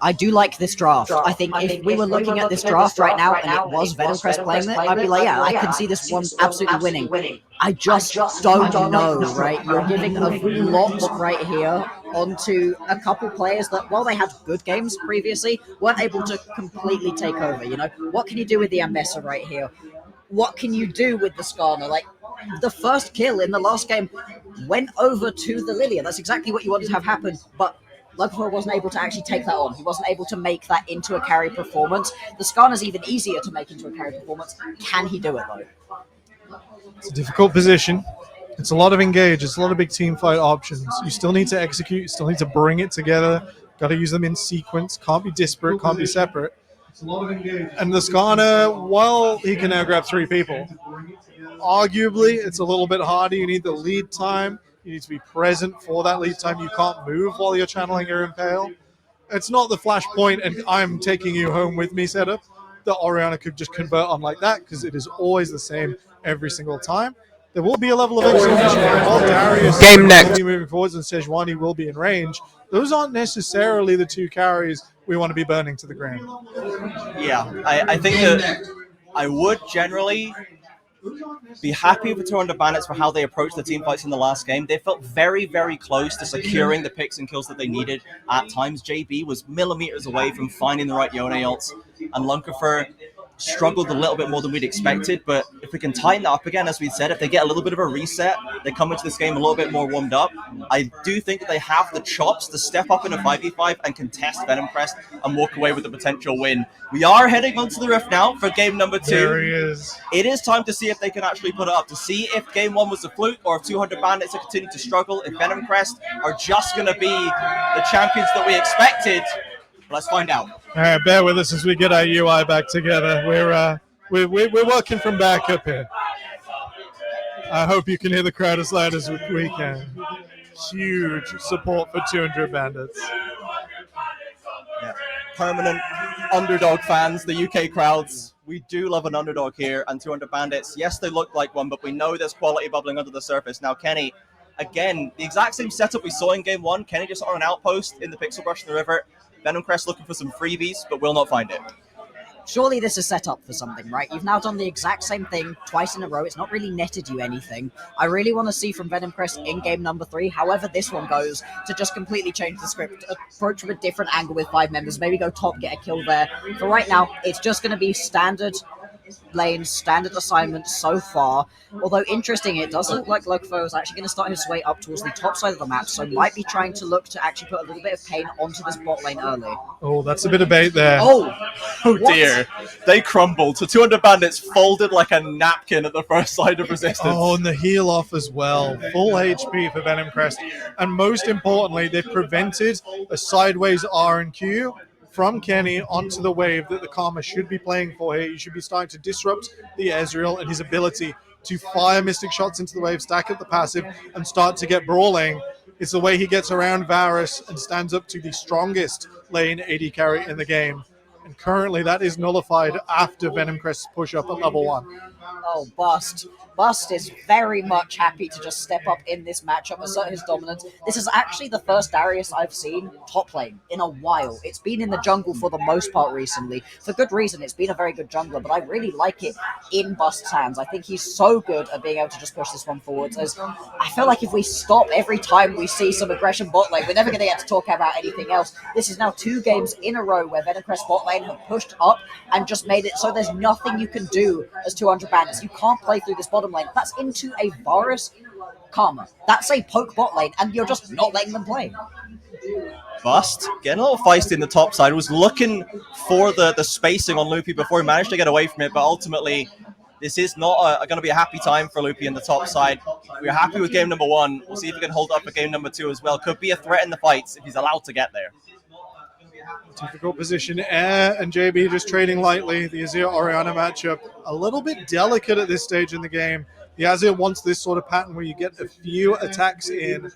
I do like this draft. I think if we were looking at this draft right now and it was Venomcrest playing it, I'd be like, yeah, I can see this one absolutely winning. I just don't know, right? You're giving a lot right here onto a couple players that, while they had good games previously, weren't able to completely take over. What can you do with the Ambessa right here? What can you do with the Skarner? Like, the first kill in the last game went over to the Lilia. That's exactly what you wanted to have happen, but Lugford wasn't able to actually take that on. He wasn't able to make that into a carry performance. The Skarner's even easier to make into a carry performance. Can he do it, though? It's a difficult position. It's a lot of engage. It's a lot of big team fight options. You still need to execute. You still need to bring it together. Got to use them in sequence. Can't be disparate. Can't be separate. And the Skarner, while he can now grab 3 people, arguably it's a little bit harder. You need the lead time. You need to be present for that lead time. You can't move while you're channeling your Impale. It's not the flashpoint and I'm taking you home with me setup that Orianna could just convert on like that, because it is always the same every single time. There will be a level of execution while Darius Game next. will be moving forwards and Sejuani will be in range. Those aren't necessarily the 2 carries we want to be burning to the ground. Yeah, I think that I would generally be happy with 200 Bandits for how they approached the team fights in the last game. They felt very, very close to securing the picks and kills that they needed. At times, JB was millimeters away from finding the right Yone ults, and Lunkerfer struggled a little bit more than we'd expected, but if we can tighten that up again, as we said, if they get a little bit of a reset, they come into this game a little bit more warmed up. I do think that they have the chops to step up in a 5v5 and contest Venomcrest and walk away with a potential win. We are heading onto the Rift now for game number 2. There he is. It is time to see if they can actually put it up, to see if game 1 was a fluke or if 200 Bandits are continuing to struggle, if Venomcrest are just going to be the champions that we expected. Let's find out. All right, bear with us as we get our UI back together. We're working from back up here. I hope you can hear the crowd as loud as we can. Huge support for 200 Bandits. Yeah. Permanent underdog fans, the UK crowds. We do love an underdog here, and 200 Bandits, yes, they look like one, but we know there's quality bubbling under the surface. Now, Kenny, again, the exact same setup we saw in game 1. Kenny just on an outpost in the Pixel Brush in the river. Venomcrest looking for some freebies, but will not find it. Surely this is set up for something, right? You've now done the exact same thing twice in a row. It's not really netted you anything. I really want to see from Venomcrest in game number 3, however this one goes, to just completely change the script, approach from a different angle with 5 members, maybe go top, get a kill there. For right now, it's just going to be standard lanes, standard assignments so far. Although interesting, it does look like Lugfo is actually going to start his way up towards the top side of the map, so might be trying to look to actually put a little bit of pain onto this bot lane early. Oh, that's a bit of bait there. Oh dear. They crumbled. So 200 Bandits folded like a napkin at the first side of resistance. Oh, and the heal off as well. Full HP for Venomcrest. And most importantly, they prevented a sideways R and Q from Kenny onto the wave that the Karma should be playing for here. You should be starting to disrupt the Ezreal and his ability to fire Mystic shots into the wave, stack up the passive, and start to get brawling. It's the way he gets around Varus and stands up to the strongest lane AD carry in the game. And currently that is nullified after Venomcrest's push up at level 1. Oh, Bust. Bust is very much happy to just step up in this matchup, assert his dominance. This is actually the first Darius I've seen top lane in a while. It's been in the jungle for the most part recently. For good reason, it's been a very good jungler, but I really like it in Bust's hands. I think he's so good at being able to just push this one forward. As I feel like if we stop every time we see some aggression bot lane, we're never going to get to talk about anything else. This is now 2 games in a row where Venomcrest bot lane have pushed up and just made it so there's nothing you can do as 200 Bandits. You can't play through this bottom lane. That's into a Varus Karma. That's a poke bot lane, and you're just not letting them play. Bust, getting a little feisty in the top side, was looking for the spacing on Loopy before he managed to get away from it, but ultimately this is not going to be a happy time for Loopy in the top side. We're happy with game number 1. We'll see if he can hold up for game number 2 as well. Could be a threat in the fights if he's allowed to get there. Difficult position. Air and JB just trading lightly. The Azir-Orianna matchup, a little bit delicate at this stage in the game. The Azir wants this sort of pattern where you get a few attacks in.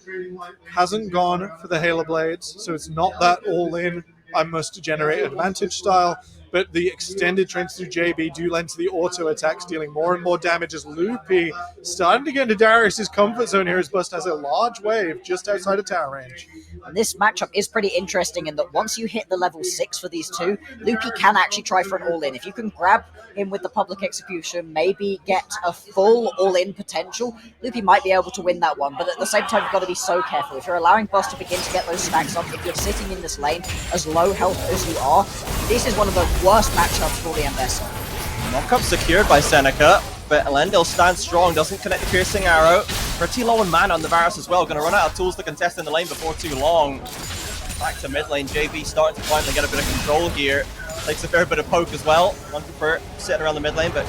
Hasn't gone for the Halo Blades, so it's not that all-in, I must generate advantage style. but the extended trends through JB do lend to the auto attacks, dealing more and more damage as Loopy starting to get into Darius's comfort zone here as Bust has a large wave just outside of tower range. And this matchup is pretty interesting in that once you hit the level 6 for these two, Loopy can actually try for an all-in. If you can grab him with the public execution, maybe get a full all-in potential, Loopy might be able to win that one. But at the same time, you've got to be so careful. If you're allowing Bust to begin to get those stacks up, if you're sitting in this lane as low health as you are, this is one of the worst matchups for the Ambessa. Knockup secured by Seneca, but Elendil stands strong, doesn't connect the piercing arrow. Pretty low in mana on the Varus as well, going to run out of tools to contest in the lane before too long. Back to mid lane, JB starting to finally get a bit of control here. Takes a fair bit of poke as well. Lunker sitting around the mid lane, but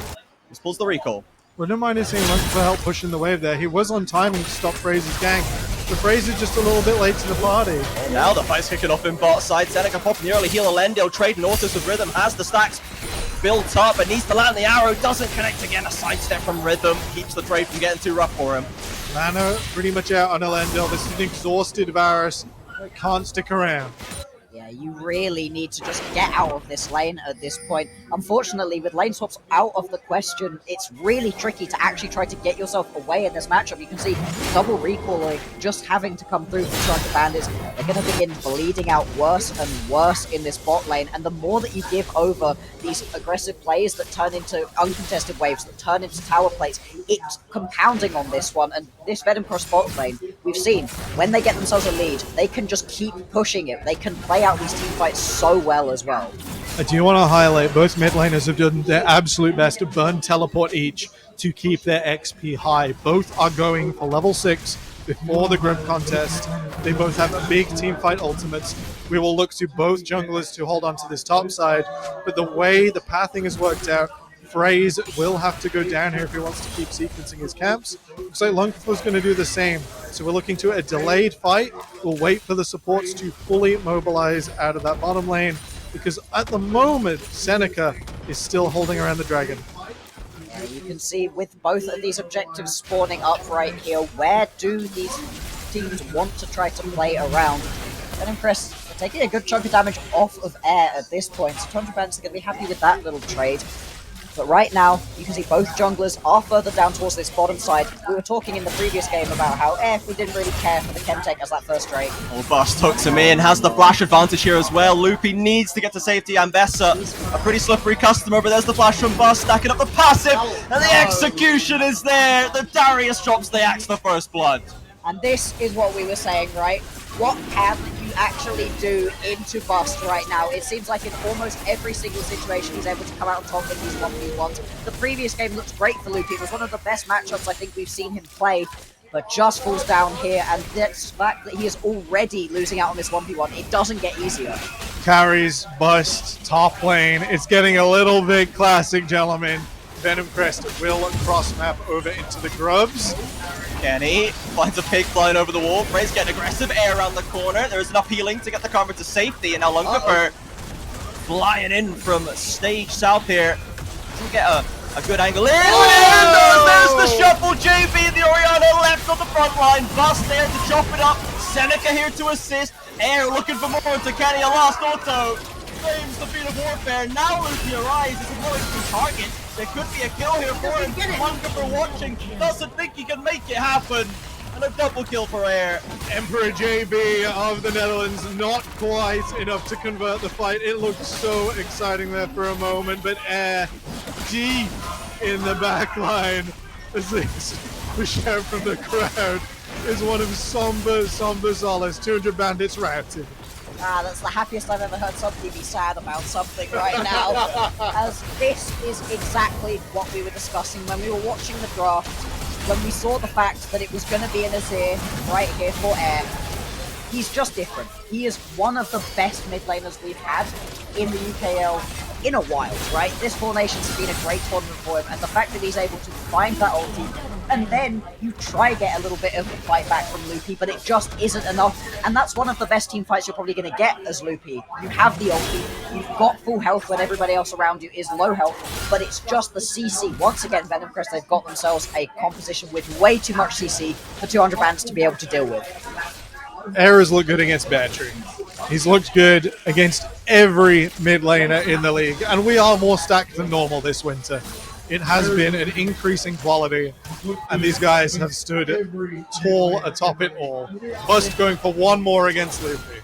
just pulls the recall. Wouldn't mind seeing Lunker for help pushing the wave there. He was on timing to stop Fraser's gank. The Fraser's just a little bit late to the party. And now the fight's kicking off in bot side. Seneca popping the early heal. Elendil trading autos with Rhythm. Has the stacks built up and needs to land the arrow. Doesn't connect again. A sidestep from Rhythm. Keeps the trade from getting too rough for him. Mana pretty much out on Elendil. This is an exhausted Varus that can't stick around. Yeah, you really need to just get out of this lane at this point. Unfortunately, with lane swaps out of the question, it's really tricky to actually try to get yourself away in this matchup. You can see double recalling just having to come through for 200 bandits. They're going to begin bleeding out worse and worse in this bot lane, and the more that you give over these aggressive plays that turn into uncontested waves, that turn into tower plates, it's compounding on this one. And this Venom Cross bot lane, we've seen, when they get themselves a lead, they can just keep pushing it. They can play out these team fights so well as well. I do want to highlight both mid laners have done their absolute best to burn teleport each to keep their XP high. Both are going for level 6 before the group contest. They both have big team fight ultimates. We will look to both junglers to hold on to this top side, but the way the pathing is worked out, Fraze will have to go down here if he wants to keep sequencing his camps. Looks like Lungflow's going to do the same. So we're looking to a delayed fight. We'll wait for the supports to fully mobilize out of that bottom lane, because at the moment, Seneca is still holding around the dragon. You can see with both of these objectives spawning up right here, where do these teams want to try to play around? Venom Crest are taking a good chunk of damage off of air at this point, so 200 bands are going to be happy with that little trade. But right now, you can see both junglers are further down towards this bottom side. We were talking in the previous game about how we didn't really care for the Chemtech as that first trade. Oh, Bust hooks him in, has the flash advantage here as well. Loopy needs to get to safety. Ambessa, a pretty slippery customer, but there's the flash from Bust, stacking up the passive, and the execution is there. The Darius drops the axe for first blood. And this is what we were saying, right? What can you actually do into Bust right now? It seems like in almost every single situation he's able to come out on top in these 1v1s. The previous game looked great for Loopy. It was one of the best matchups I think we've seen him play, but just falls down here, and the fact that he is already losing out on this 1v1, it doesn't get easier. Carries, Bust, top lane. It's getting a little bit classic, gentlemen. Venom Crest will cross map over into the grubs. Kenny finds a pig flying over the wall. Frey's getting aggressive, air around the corner. There's enough healing to get the karma to safety, and now Lunker flying in from stage south here. Doesn't get a good angle in. There's the shuffle. JB, the Oriana left on the front line. Bust there to chop it up. Seneca here to assist. Air looking for more to Kenny. A lost auto. Claims the feat of warfare. Now Loopy arrives. It's a really target. There could be a kill here for him. Lunker for watching. Doesn't think he can make it happen. And a double kill for Air. Emperor JB of the Netherlands, not quite enough to convert the fight. It looked so exciting there for a moment, but Air deep in the back line as this push out from the crowd is one of somber solace. 200 bandits routed. That's the happiest I've ever heard somebody be sad about something right now. As this is exactly what we were discussing when we were watching the draft, when we saw the fact that it was going to be an Azir right here for Air. He's just different. He is one of the best mid laners we've had in the UKL in a while, right? This Four Nations has been a great tournament for him, and the fact that he's able to find that ulti, and then you try get a little bit of a fight back from Loopy, but it just isn't enough, and that's one of the best team fights you're probably going to get as Loopy. You have the ulti, you've got full health when everybody else around you is low health, but it's just the CC. Once again, Venom Crest, they've got themselves a composition with way too much CC for 200 bands to be able to deal with. Errors look good against Battery. He's looked good against every mid laner in the league, and we are more stacked than normal this winter. It has been an increase in quality, and these guys have stood tall atop it all. Bust going for one more against Luffy.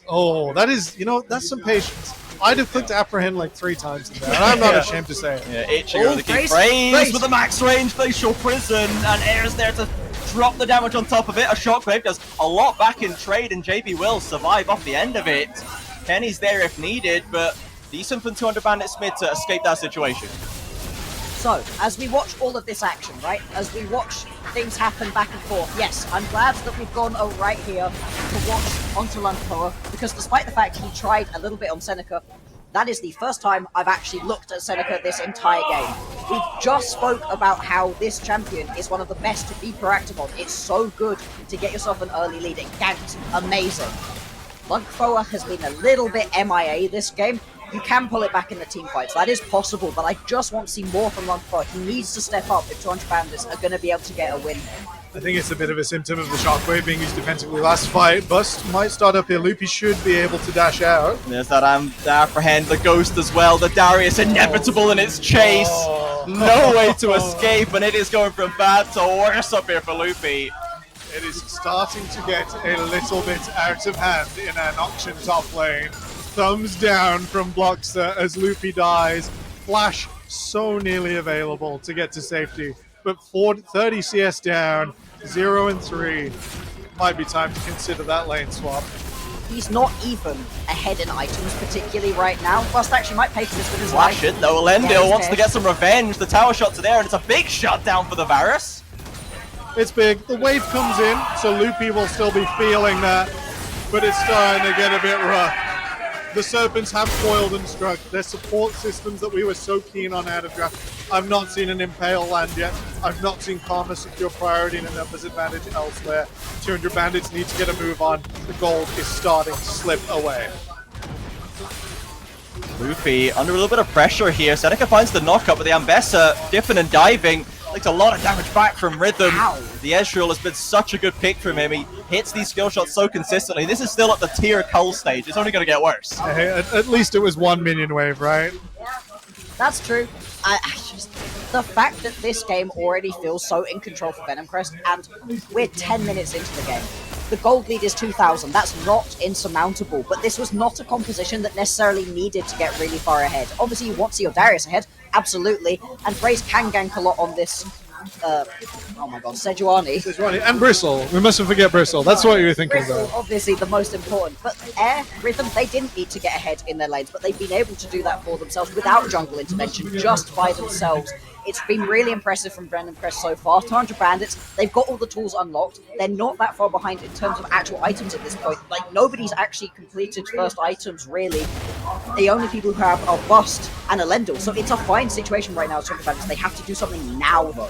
Oh, that is, that's some patience. I'd have clicked apprehend like 3 times in there, and I'm not ashamed to say it. Yeah, itching over the key. Phrase with the max range, they show prison, and Air's there to drop the damage on top of it. A shockwave does a lot back in trade, and JB will survive off the end of it. Kenny's there if needed, but decent from 200 Bandits mid to escape that situation. So, as we watch all of this action, right, as we watch things happen back and forth, yes, I'm glad that we've gone right here to watch onto Lankoa, because despite the fact he tried a little bit on Seneca, that is the first time I've actually looked at Seneca this entire game. We just spoke about how this champion is one of the best to be proactive on. It's so good to get yourself an early lead. It ganked amazing. Lankoa has been a little bit MIA this game. You can pull it back in the team fights. That is possible, but I just want to see more from Lankoa. He needs to step up if 200 Bandits are going to be able to get a win. I think it's a bit of a symptom of the shockwave being used defensively last fight. Bust might start up here. Loopy should be able to dash out. There's that apprehend, the ghost as well. The Darius inevitable in its chase. No way to escape, and it is going from bad to worse up here for Loopy. It is starting to get a little bit out of hand in an auction top lane. Thumbs down from Bloxer as Loopy dies. Flash so nearly available to get to safety, but 30 CS down, 0 and 3. Might be time to consider that lane swap. He's not even ahead in items, particularly right now. Bust actually might pay for this with his life. Flash it though, Elendil wants to get some revenge. The tower shot's there, and it's a big shutdown for the Varus. It's big. The wave comes in, so Loopy will still be feeling that, but it's starting to get a bit rough. The Serpents have foiled and struck. Their support systems that we were so keen on out of draft. I've not seen an Impale land yet. I've not seen Karma secure priority and a numbers advantage elsewhere. 200 Bandits need to get a move on. The gold is starting to slip away. Luffy under a little bit of pressure here. Seneca finds the knockup, but the Ambessa dipping and diving. Takes a lot of damage back from Rhythm. Ow. The Ezreal has been such a good pick from him. He hits these skill shots so consistently. This is still at the tier cull stage. It's only going to get worse. Hey, at least it was 1 minion wave, right? That's true. I just, the fact that this game already feels so in control for Venom Crest, and we're 10 minutes into the game. The gold lead is 2,000. That's not insurmountable, but this was not a composition that necessarily needed to get really far ahead. Obviously, you want to see your Darius ahead, absolutely, and Phrase can gank a lot on this. Oh my god, Sejuani. Sejuani and Bristle. We mustn't forget Bristle. That's what you were thinking Bristle, about. obviously the most important. But Air, Rhythm, they didn't need to get ahead in their lanes, but they've been able to do that for themselves without jungle intervention, just by themselves. It's been really impressive from Brendan Crest so far. 200 Bandits, they've got all the tools unlocked. They're not that far behind in terms of actual items at this point. Like, nobody's actually completed first items, really. The only people who have are Bust and Elendil. So it's a fine situation right now, 200 Bandits. They have to do something now, though.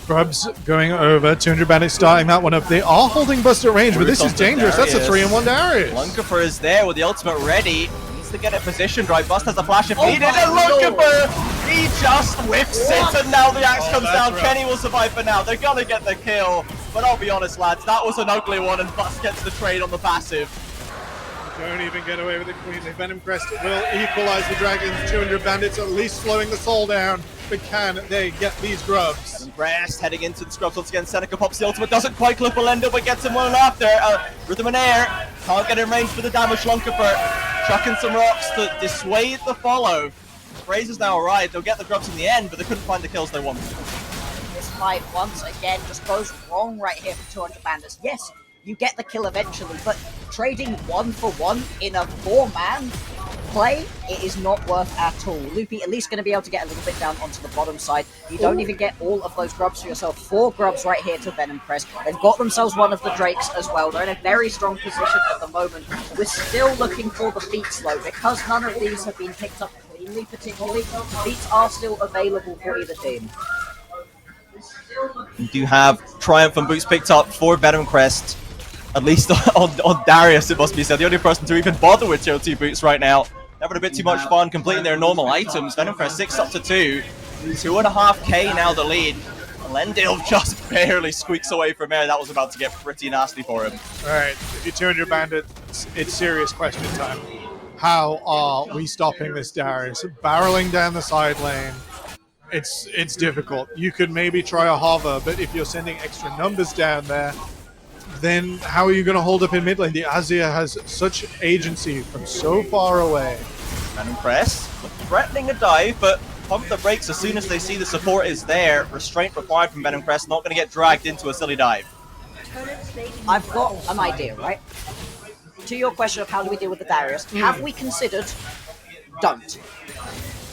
Grubs going over, 200 Bandits starting that one up. They are holding Bust at range, but this is dangerous. That's a 3-in-1 Darius. Lunkafer is there with the ultimate ready. Needs to get it positioned right. Bust has a flash if needed, and Lunkafer, he just whips it, and now the axe comes down. Rough. Kenny will survive for now. They're gonna get the kill, but I'll be honest, lads, that was an ugly one, and Bust gets the trade on the passive. Don't even get away with the Queen. The Venom Crest will equalize the Dragons. 200 Bandits at least slowing the soul down. But can they get these grubs? And Crest heading into the scrubs once again. Seneca pops the ultimate, doesn't quite clip Elendil, but gets him one after. Rhythm and Air can't get in range for the damage. Lunkafer chucking some rocks to dissuade the follow. Phrase is now arrived. They'll get the grubs in the end, but they couldn't find the kills they wanted. This fight once again just goes wrong right here for 200 Bandits. Yes, you get the kill eventually, but trading 1 for 1 in a 4-man play, it is not worth at all. Loopy at least going to be able to get a little bit down onto the bottom side. You don't even get all of those grubs for yourself. 4 grubs right here to Venom Crest. They've got themselves one of the Drakes as well. They're in a very strong position at the moment. We're still looking for the feats though, because none of these have been picked up cleanly particularly. Feats are still available for either team. You do have Triumph and Boots picked up for Venom Crest. At least on Darius, it must be said. The only person to even bother with Tier 2 Boots right now. Having a bit too much fun completing their normal items. Venom Crest 6 up to 2. 2.5k now the lead. Lendale just barely squeaks away from air. That was about to get pretty nasty for him. All right, if you 200 bandits, it's serious question time. How are we stopping this Darius? Barreling down the side lane, it's difficult. You could maybe try a hover, but if you're sending extra numbers down there, then how are you going to hold up in mid lane? The Azir has such agency from so far away. Venom Crest threatening a dive, but pump the brakes as soon as they see the support is there. Restraint required from Venom Crest, not going to get dragged into a silly dive. I've got an idea, right? To your question of how do we deal with the Darius, have we considered don't.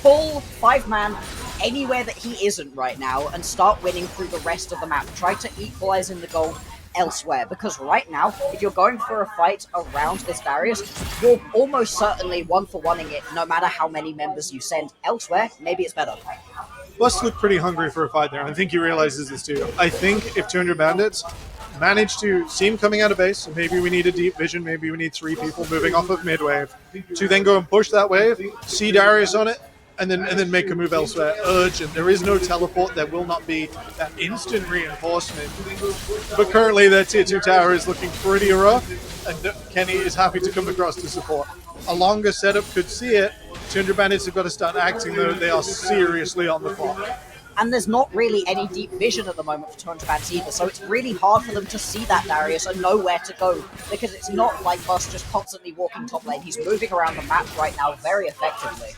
Full 5-man anywhere that he isn't right now and start winning through the rest of the map. Try to equalize in the gold elsewhere, because right now, if you're going for a fight around this Darius, you're almost certainly 1-for-1ing it no matter how many members you send elsewhere. Maybe it's better. Bust looked pretty hungry for a fight there. I think he realizes this too. I think if 200 bandits manage to see him coming out of base, so maybe we need a deep vision, maybe we need 3 people moving off of mid wave to then go and push that wave, see Darius on it, and then make a move elsewhere. Urgent. There is no teleport. There will not be that instant reinforcement. But currently their tier 2 tower is looking pretty rough, and Kenny is happy to come across to support. A longer setup could see it. 200 bandits have got to start acting though. They are seriously on the clock. And there's not really any deep vision at the moment for 200 bandits either, so it's really hard for them to see that Darius and know where to go, because it's not like Bust just constantly walking top lane. He's moving around the map right now very effectively.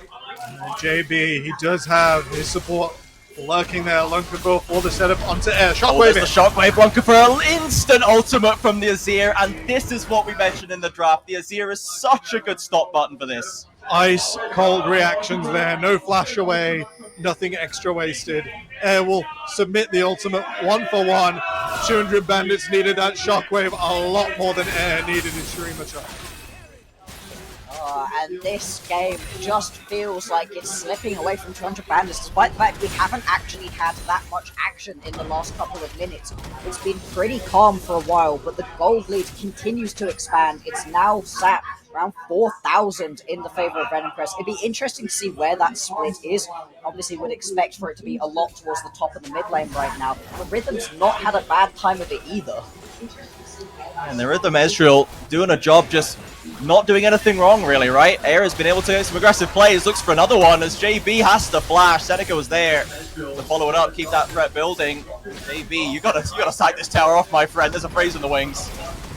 JB, he does have his support lurking there. Lunkenville for the setup onto air. Shockwave. Oh, there's the Shockwave. Blanca for an instant ultimate from the Azir, and this is what we mentioned in the draft. The Azir is such a good stop button for this. Ice cold reactions there. No flash away. Nothing extra wasted. Air will submit the ultimate 1-for-1. 200 bandits needed that Shockwave a lot more than Air needed his Streamer Charge. And this game just feels like it's slipping away from 200 bandits, despite the fact we haven't actually had that much action in the last couple of minutes. It's been pretty calm for a while, but the gold lead continues to expand. It's now sat around 4,000 in the favor of Venom Crest. It'd be interesting to see where that split is. Obviously, would expect for it to be a lot towards the top of the mid lane right now. But Rhythm's not had a bad time of it either. And the Rhythm Ezreal doing a job just not doing anything wrong, really, right? Air has been able to get some aggressive plays, looks for another one as JB has to flash. Seneca was there to follow it up, keep that threat building. JB, you gotta sight this tower off, my friend. There's a phrase in the wings.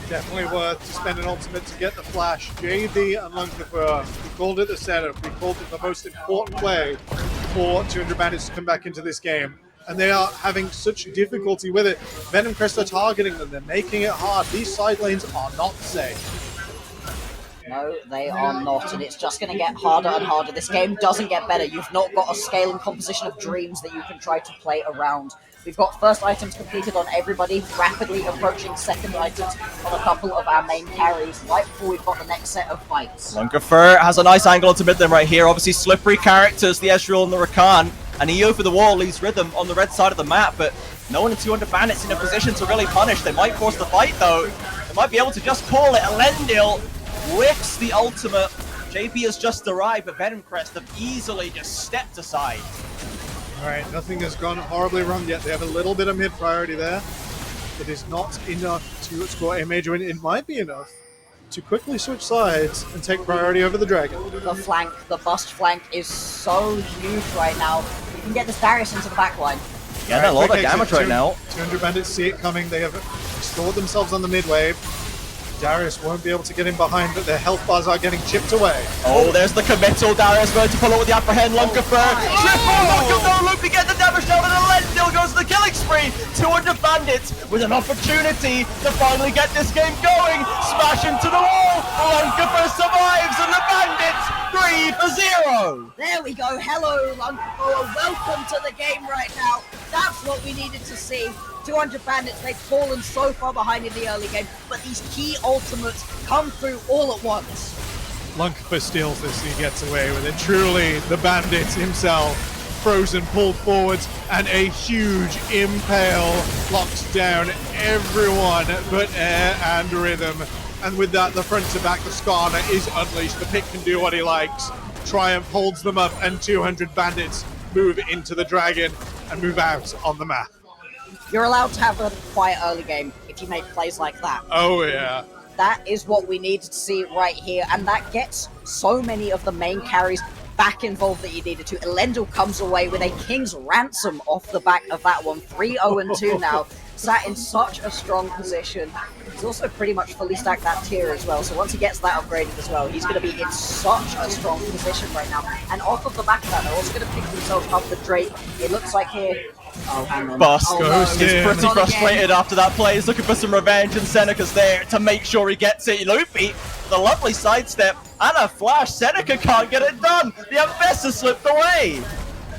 Definitely worth to spend an ultimate to get the flash. JB and Lunkenville, we called it the setup. We called it the most important play for 200 bandits to come back into this game. And they are having such difficulty with it. Venom Crest are targeting them. They're making it hard. These side lanes are not safe. No, they are not, and it's just going to get harder and harder. This game doesn't get better. You've not got a scale and composition of dreams that you can try to play around. We've got first items completed on everybody, rapidly approaching second items on a couple of our main carries, right before we've got the next set of fights. Lunkerfer has a nice angle into mid lane right here. Obviously slippery characters, the Ezreal and the Rakan. And EO for the wall leaves Rhythm on the red side of the map, but no one in 200 bandits in a position to really punish. They might force the fight though. They might be able to just call it. Elendil whiffs the ultimate. JP has just arrived, but Venom Crest have easily just stepped aside. Alright, nothing has gone horribly wrong yet. They have a little bit of mid priority there. It is not enough to score a major win. It might be enough to quickly switch sides and take priority over the Dragon. The flank, the bust flank is so huge right now. You can get this Darius into the backline. Yeah, a lot of damage right now. 200 bandits see it coming. They have stored themselves on the mid wave. Darius won't be able to get in behind, but their health bars are getting chipped away. Oh, there's the committal. Darius going to pull up with the upper hand. Lunkerfer. Triple Lunker, no loop to get the damage down, and Elendil goes to the killing spree. 200 bandits with an opportunity to finally get this game going. Smash into the wall. Lunkerfer survives, and the bandits 3-0. There we go. Hello, Lunkerfer. Welcome to the game right now. That's what we needed to see. 200 bandits, they've fallen so far behind in the early game, but these key ultimates come through all at once. Lunkerfer steals this and he gets away with it. Truly, the bandit himself, frozen, pulled forwards, and a huge impale locks down everyone but Air and Rhythm. And with that, the front to back, the Skarner is unleashed. The pick can do what he likes. Triumph holds them up, and 200 bandits move into the Dragon and move out on the map. You're allowed to have a quiet early game if you make plays like that. Oh, yeah. That is what we needed to see right here, and that gets so many of the main carries back involved that you needed to. Elendil comes away with a King's Ransom off the back of that one. 3-0-2 now, sat in such a strong position. He's also pretty much fully stacked that tier as well, so once he gets that upgraded as well, he's going to be in such a strong position right now. And off of the back of that, they're also going to pick themselves up the Drake. It looks like here... Oh, hang on. Bust oh, goes no. is pretty frustrated after that play. He's looking for some revenge, and Seneca's there to make sure he gets it. Loopy, the lovely sidestep, and a flash. Seneca can't get it done. The Ambessa slipped away.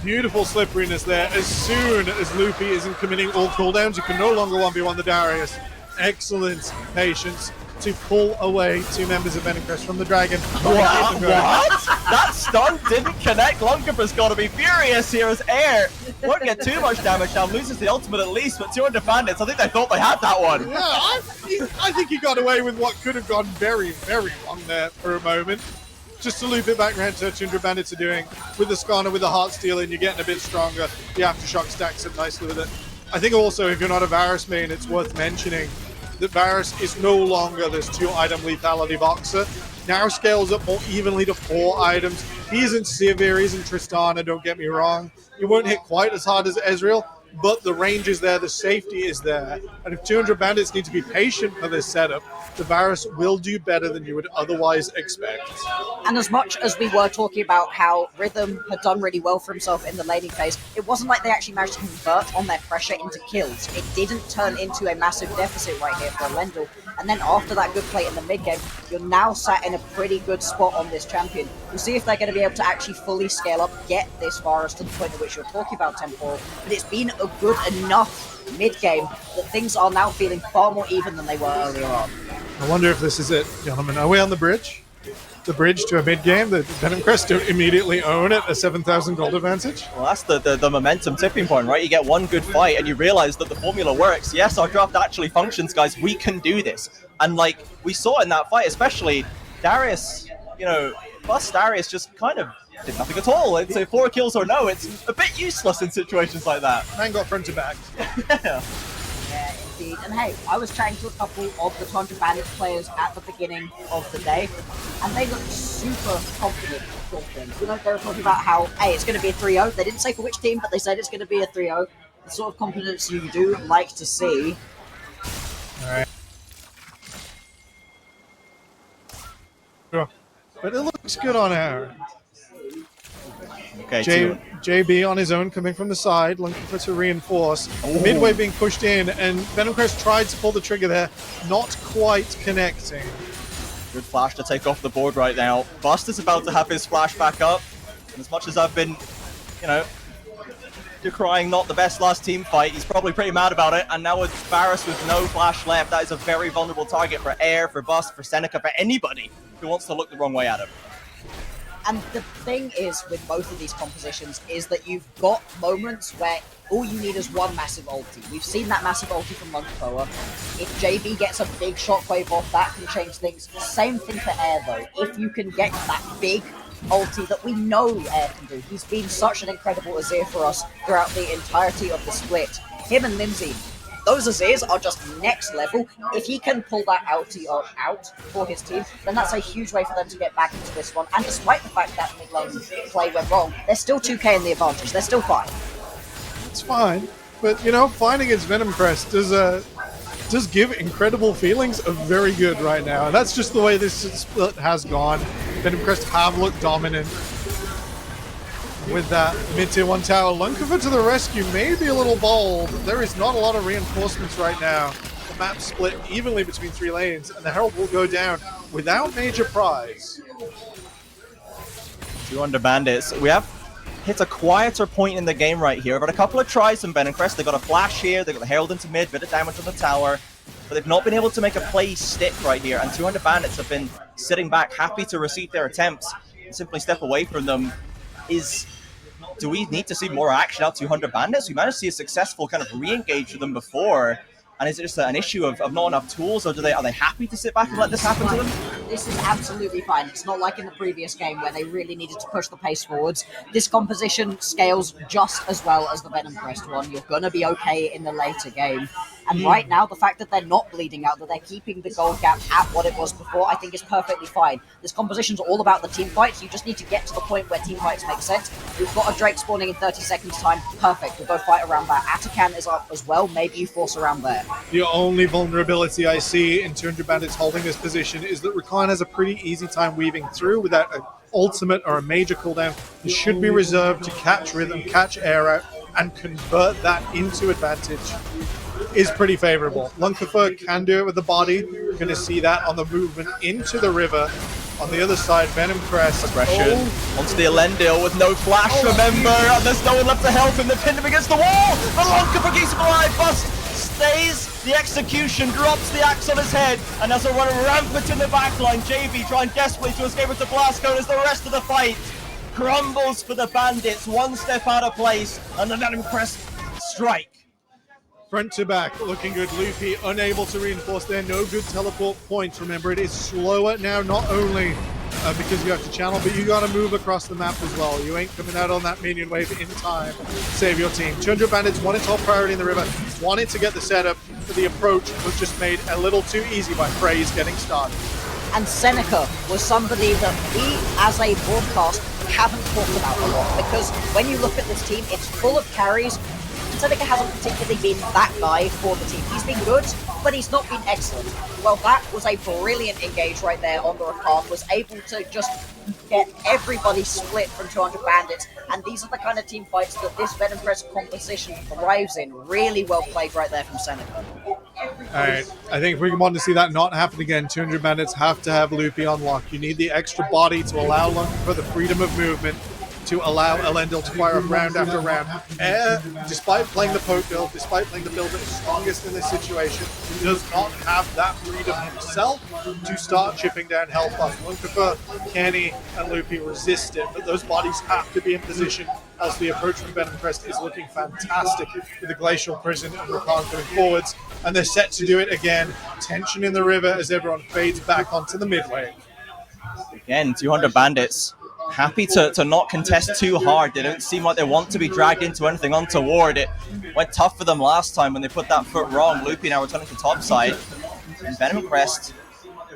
Beautiful slipperiness there. As soon as Loopy isn't committing all cooldowns, you can no longer 1v1 the Darius. Excellent patience to pull away two members of Venomcrest from the Dragon. What? That stun didn't connect. Lunker's got to be furious here as Air won't get too much damage now, loses the ultimate at least, but 200 bandits, I think they thought they had that one. Yeah, I think he got away with what could have gone very, very wrong there for a moment. Just to loop it back around to 200 bandits are doing. With the Skarner, with the Heartsteel, and you're getting a bit stronger. The Aftershock stacks up nicely with it. I think also, if you're not a Varus main, it's worth mentioning that Varus is no longer this 2-item lethality boxer. Now scales up more evenly to 4 items. He isn't Sivir, he isn't Tristana, don't get me wrong. He won't hit quite as hard as Ezreal, but the range is there, the safety is there. And if 200 bandits need to be patient for this setup, the Varus will do better than you would otherwise expect. And as much as we were talking about how Rhythm had done really well for himself in the laning phase, it wasn't like they actually managed to convert on their pressure into kills. It didn't turn into a massive deficit right here for Elendil. And then after that good play in the mid game, you're now sat in a pretty good spot on this champion. We'll see if they're going to be able to actually fully scale up, get this Varus to the point at which you're talking about Temporal. But it's been a good enough mid game that things are now feeling far more even than they were earlier on. I wonder if this is it, gentlemen. Are we on the bridge? The bridge to a mid game that Venomcrest don't immediately own at a 7,000 gold advantage? Well, that's the momentum tipping point, right? You get one good fight and you realize that the formula works. Yes, our draft actually functions, guys. We can do this. And like we saw in that fight, especially Darius, Bust Darius just kind of did nothing at all. It's a 4 kills or no. It's a bit useless in situations like that. Man got front to back. Yeah. Yeah, indeed. And hey, I was chatting to a couple of the 200 Bandits players at the beginning of the day, and they looked super confident for things. They were talking about how, hey, it's going to be a 3-0. They didn't say for which team, but they said it's going to be a 3-0. The sort of confidence you do like to see. All right. Sure. But it looks good on Aaron. Okay, JB on his own coming from the side, looking for to reinforce. Ooh. Midway being pushed in, and Venomcrest tried to pull the trigger there, not quite connecting. Good flash to take off the board right now. Bust is about to have his flash back up. And as much as I've been, decrying not the best last team fight, he's probably pretty mad about it. And now with Varus with no flash left, that is a very vulnerable target for Air, for Bust, for Seneca, for anybody who wants to look the wrong way at him. And the thing is with both of these compositions is that you've got moments where all you need is one massive ulti. We've seen that massive ulti from Monkpoa. If JB gets a big shockwave off, that can change things. Same thing for Air though. If you can get that big ulti that we know Air can do. He's been such an incredible Azir for us throughout the entirety of the split. Him and Lindsay, those Azirs are just next level. If he can pull that ulti out for his team, then that's a huge way for them to get back into this one. And despite the fact that mid lane play went wrong, they're still 2k in the advantage. They're still fine. It's fine, but flying against Venomcrest does give incredible feelings of very good right now. And that's just the way this split has gone. Venomcrest have looked dominant. With that mid-tier 1 tower, Lunkerford to the rescue may be a little bold. There is not a lot of reinforcements right now. The map split evenly between 3 lanes, and the Herald will go down without major prize. 200 bandits. We have hit a quieter point in the game right here. We've got a couple of tries from Venomcrest. They've got a flash here, they've got the Herald into mid, bit of damage on the tower. But they've not been able to make a play stick right here, and 200 bandits have been sitting back, happy to receive their attempts and simply step away from them. Do we need to see more action out 200 bandits? We managed to see a successful kind of re-engage with them before, And is it just an issue of not enough tools, or are they happy to sit back and let this happen to them? This is absolutely fine. It's not like in the previous game where they really needed to push the pace forwards. This composition scales just as well as the Venom Crest one. You're going to be okay in the later game. And right now, the fact that they're not bleeding out, that they're keeping the gold gap at what it was before, I think is perfectly fine. This composition's all about the team fights. You just need to get to the point where team fights make sense. We've got a Drake spawning in 30 seconds time. Perfect. We'll go fight around that. Atakan is up as well. Maybe you force around there. The only vulnerability I see in 200 Bandits holding this position is that Rakan has a pretty easy time weaving through without an ultimate or a major cooldown. It should be reserved to catch rhythm, catch air out, and convert that into advantage. Is pretty favorable. Lunkafer can do it with the body. You're going to see that on the movement into the river. On the other side, Venom Crest. Aggression onto the Elendil with no flash, remember, and there's no one left to help him. They pinned him against the wall. The Lunkafer keeps him alive. Bust stays. The execution drops the axe on his head, and as a run rampant in the backline, JB trying desperately to escape into Blast Cone as the rest of the fight crumbles for the Bandits. One step out of place, and the Venom Crest strike. Front to back, looking good. Luffy unable to reinforce there. No good teleport points. Remember, it is slower now, not only because you have to channel, but you got to move across the map as well. You ain't coming out on that minion wave in time to save your team. 200 Bandits wanted top priority in the river, wanted to get the setup, but the approach was just made a little too easy by Phrase getting started. And Seneca was somebody that we, as a broadcast, haven't talked about a lot, because when you look at this team, it's full of carries. Seneca hasn't particularly been that guy for the team. He's been good, but he's not been excellent. Well, that was a brilliant engage right there on the Rakan, was able to just get everybody split from 200 Bandits, and these are the kind of team fights that this Venom Crest composition thrives in. Really well played right there from Seneca. Alright, I think if we want to see that not happen again, 200 Bandits have to have Luffy on lock. You need the extra body to allow for the freedom of movement, to allow Elendil to fire up round after round. Despite playing the poke build, despite playing the build that is strongest in this situation, he does not have that freedom himself to start chipping down health buffs. Lunkafer, Kenny, and Luffy resist it, but those bodies have to be in position as the approach from Venom Crest is looking fantastic with the Glacial Prison and Rakan coming forwards, and they're set to do it again. Tension in the river as everyone fades back onto the midway. Again, 200 Bandits happy to not contest too hard. They don't seem like they want to be dragged into anything untoward. It went tough for them last time when they put that foot wrong. Loopy now returning to top side. And Venom Crest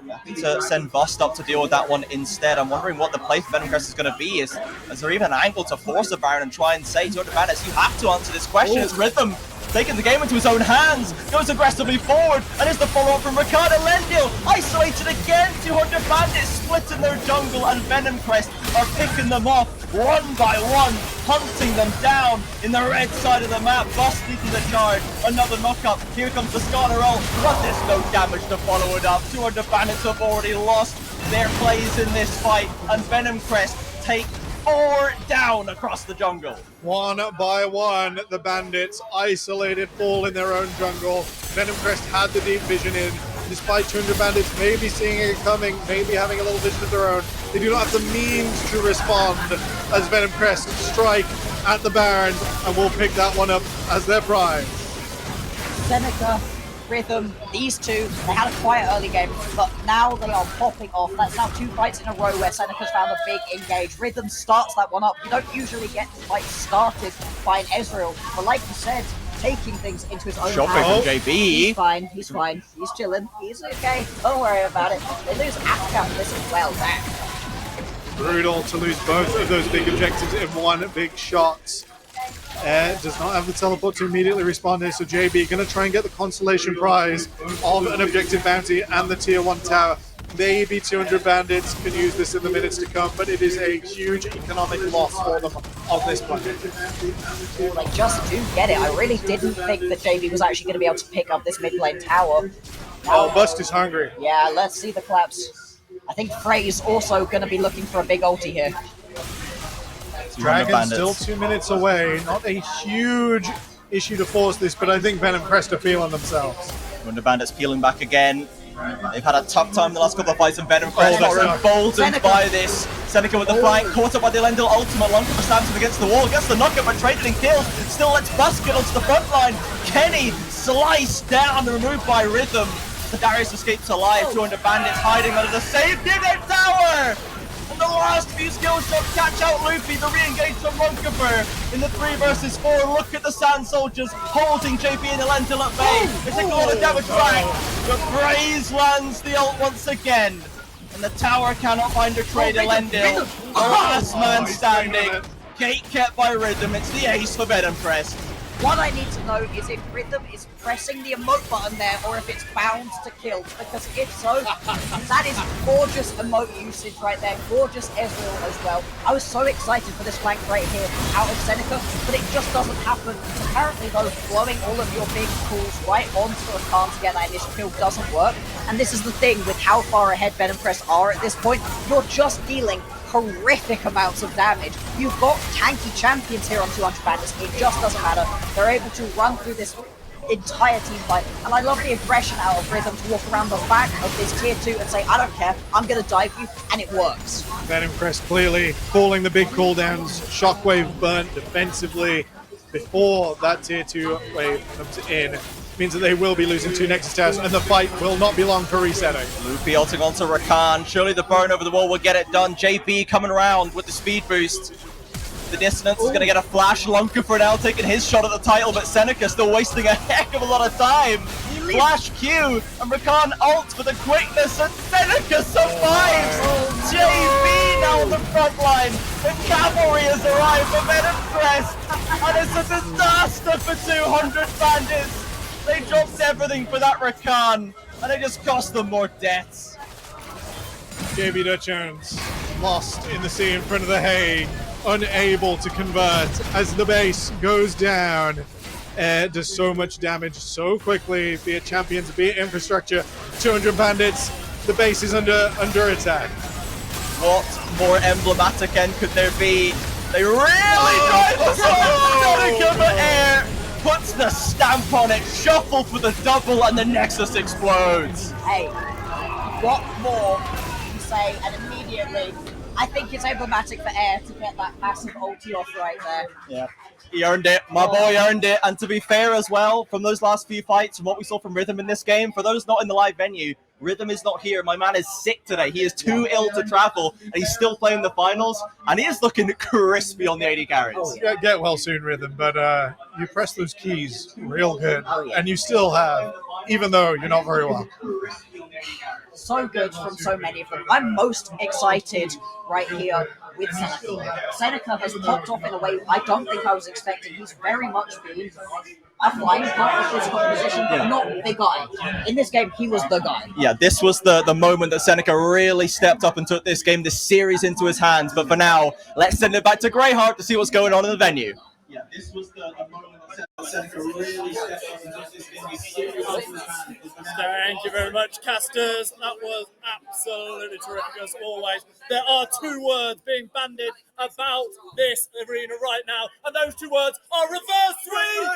happy to send Bust up to deal with that one instead. I'm wondering what the play for Venom Crest is going to be. Is there even an angle to force the Baron and try and say, 200 Bandits, you have to answer this question. It's Rhythm taking the game into his own hands, goes aggressively forward, and is the follow-up from Ricardo Lendil. Isolated again, 200 Bandits split in their jungle, and Venom Crest are picking them off one by one, hunting them down in the red side of the map. Bust leading the charge, another knock-up. Here comes the Scarlet roll, but there's no damage to follow it up. 200 Bandits have already lost their plays in this fight, and Venom Crest take 4 down across the jungle. One by one, the Bandits isolated fall in their own jungle. Venom Crest had the deep vision in. Despite 200 Bandits maybe seeing it coming, maybe having a little vision of their own, they do not have the means to respond as Venom Crest strike at the Baron, and will pick that one up as their prize. Seneca, Rhythm, these two, they had a quiet early game, but now they are popping off. That's now 2 fights in a row where Seneca's found a big engage. Rhythm starts that one up. You don't usually get fights started by an Ezreal, but like you said, taking things into his own Shopping hands. from JB. He's fine, he's chilling, he's okay, don't worry about it. They lose Atcap, this is well done. Brutal to lose both of those big objectives in one big shot. Does not have the teleport to immediately respond here, so JB going to try and get the consolation prize of an objective bounty and the tier 1 tower. Maybe 200 Bandits can use this in the minutes to come, but it is a huge economic loss for them on this planet. They just do get it. I really didn't think that JB was actually going to be able to pick up this mid lane tower. Oh, Bust is hungry. Yeah, let's see the claps. I think Frey's also going to be looking for a big ulti here. Dragon's still 2 minutes away. Not a huge issue to force this, but I think Venom Crest are feeling themselves. 200 Bandits peeling back again. They've had a tough time the last couple of fights, and Venom Crest are emboldened by this. Seneca with the flank, caught up by the Elendil ultimate. Lunkafer stabs him against the wall, gets the knockup, but traded and kills. Still lets Bust get onto the front line. Kenny sliced down and removed by Rhythm. The Darius escapes alive. 200 bandits hiding under the safety of their tower. And the last few skill shots catch out Luffy. The re-engage from Runkefer in the 3 versus 4. Look at the Sand Soldiers holding JP and Elendil at bay. They take a lot of damage back. But Braze lands the ult once again. And the tower cannot find a trade. Elendil, the last man standing. Gate kept by Rhythm. It's the ace for Bed and Press. What I need to know is if Rhythm is pressing the emote button there or if it's bound to kill. Because if so, that is gorgeous emote usage right there. Gorgeous Ezreal as well. I was so excited for this flank right here out of Seneca, but it just doesn't happen. Apparently though, blowing all of your big calls right onto a Khan to get that initial kill doesn't work. And this is the thing with how far ahead Ben and Press are at this point. You're just dealing horrific amounts of damage. You've got tanky champions here on 200 bandits. It just doesn't matter. They're able to run through this entire team fight. And I love the aggression out of Rhythm to walk around the back of this tier 2 and say, I don't care, I'm going to dive you, and it works. That impressed clearly, calling the big cooldowns, Shockwave burnt defensively before that tier 2 wave comes in. Means that they will be losing 2 Nexus Towers, and the fight will not be long for resetting. Luffy ulting onto Rakan. Surely the burn over the wall will get it done. JP coming around with the speed boost. The dissonance is going to get a flash. Lunker for now taking his shot at the title, but Seneca still wasting a heck of a lot of time. Flash Q, and Rakan ults with the quickness, and Seneca survives! JP now on the front line. The cavalry has arrived for Men and Press, and it's a disaster for 200 bandits. They dropped everything for that Rakan, and it just cost them more deaths. JB Dutchons lost in the sea in front of the hay, unable to convert as the base goes down. Does so much damage so quickly, be it champions, be it infrastructure. 200 bandits, the base is under attack. What more emblematic end could there be? They really drive us Seneca for air. Puts the stamp on it, shuffle for the double, and the Nexus explodes. Hey, what more can you say? And immediately, I think it's emblematic for Air to get that massive ulti off right there. Yeah, he earned it. My boy earned it. And to be fair as well, from those last few fights and what we saw from Rhythm in this game, for those not in the live venue, Rhythm is not here. My man is sick today. He is too ill to travel, and he's still playing the finals, and he is looking crispy on the AD carries. Oh, yeah. Get well soon, Rhythm, but you press those keys real good, yeah. and you still have, even though you're not very well. So good from so many of them. I'm most excited right here with Seneca. Seneca has popped off in a way I don't think I was expecting. He's very much been a flying part of this competition, but not the guy. In this game, he was the guy. Yeah, this was the moment that Seneca really stepped up and took this game, this series into his hands. But for now, let's send it back to Greyheart to see what's going on in the venue. Yeah, this was the moment that Seneca really stepped up and took this game, this series into his hands. Thank you very much, casters. That was absolutely terrific as always. There are 2 words being bandied about this arena right now, and those 2 words are reverse sweep!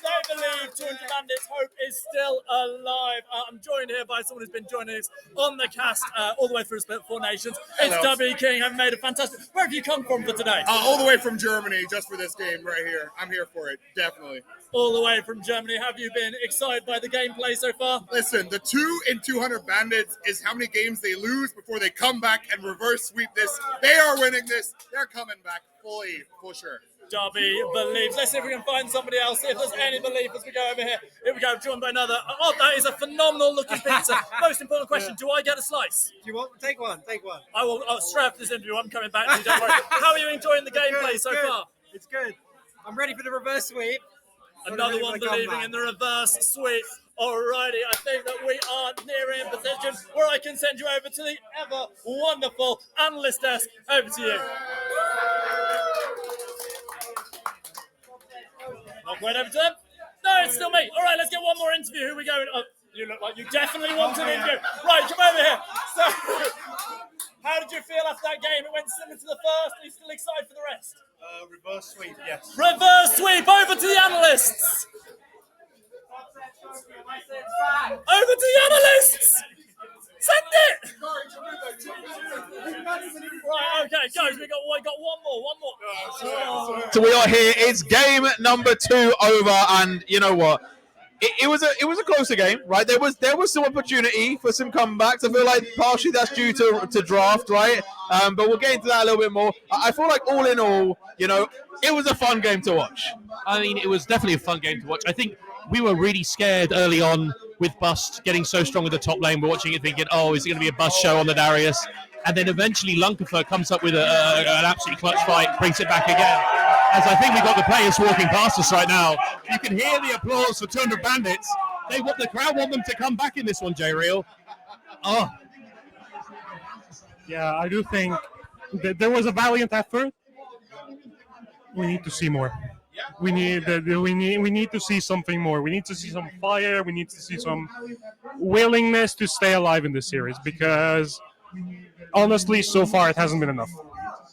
They believe 200 Bandits' hope is still alive. I'm joined here by someone who's been joining us on the cast all the way through Split 4 Nations. It's W King. I've made a fantastic... Where have you come from for today? All the way from Germany, just for this game right here. I'm here for it, definitely. All the way from Germany. Have you been excited by the gameplay so far? Listen, the 2 in 200 Bandits is how many games they lose before they come back and reverse sweep this. They are winning this. They're coming back fully, for sure. Dobby believes. Let's see if we can find somebody else. See if there's any belief as we go over here. Here we go, joined by another. Oh, that is a phenomenal looking pizza. Most important question, do I get a slice? Do you want? Take one. I will straight after this interview. I'm coming back to you, don't worry. How are you enjoying the gameplay so far? It's good. I'm ready for the reverse sweep. Another one believing in the reverse sweep. Alrighty, I think that we are nearing a position where I can send you over to the ever wonderful analyst desk. Over to you. Not quite over to them. No, it's still me. All right, let's get one more interview. Who we going? Oh, you look like you definitely want an interview. Right, come over here. So, how did you feel after that game? It went similar to the first. Are you still excited for the rest? Reverse sweep, yes. Reverse sweep. Over to the analysts. Over to the analysts. Send it. Right, okay, guys, we got one more. So we are here. It's game number 2 over, and you know what? It was a closer game, right? There was some opportunity for some comebacks. I feel like partially that's due to draft, right? But we'll get into that a little bit more. I feel like all in all, it was a fun game to watch. I mean, it was definitely a fun game to watch. I think we were really scared early on with Bust getting so strong in the top lane. We're watching it thinking, oh, is it going to be a Bust show on the Darius? And then eventually Lunkifer comes up with an absolutely clutch fight, brings it back again. As I think we've got the players walking past us right now. You can hear the applause for 200 Bandits. The crowd want them to come back in this one, J-Real. Oh. Yeah, I do think that there was a valiant effort. We need to see more. We need to see something more. We need to see some fire. We need to see some willingness to stay alive in this series, because honestly, so far it hasn't been enough.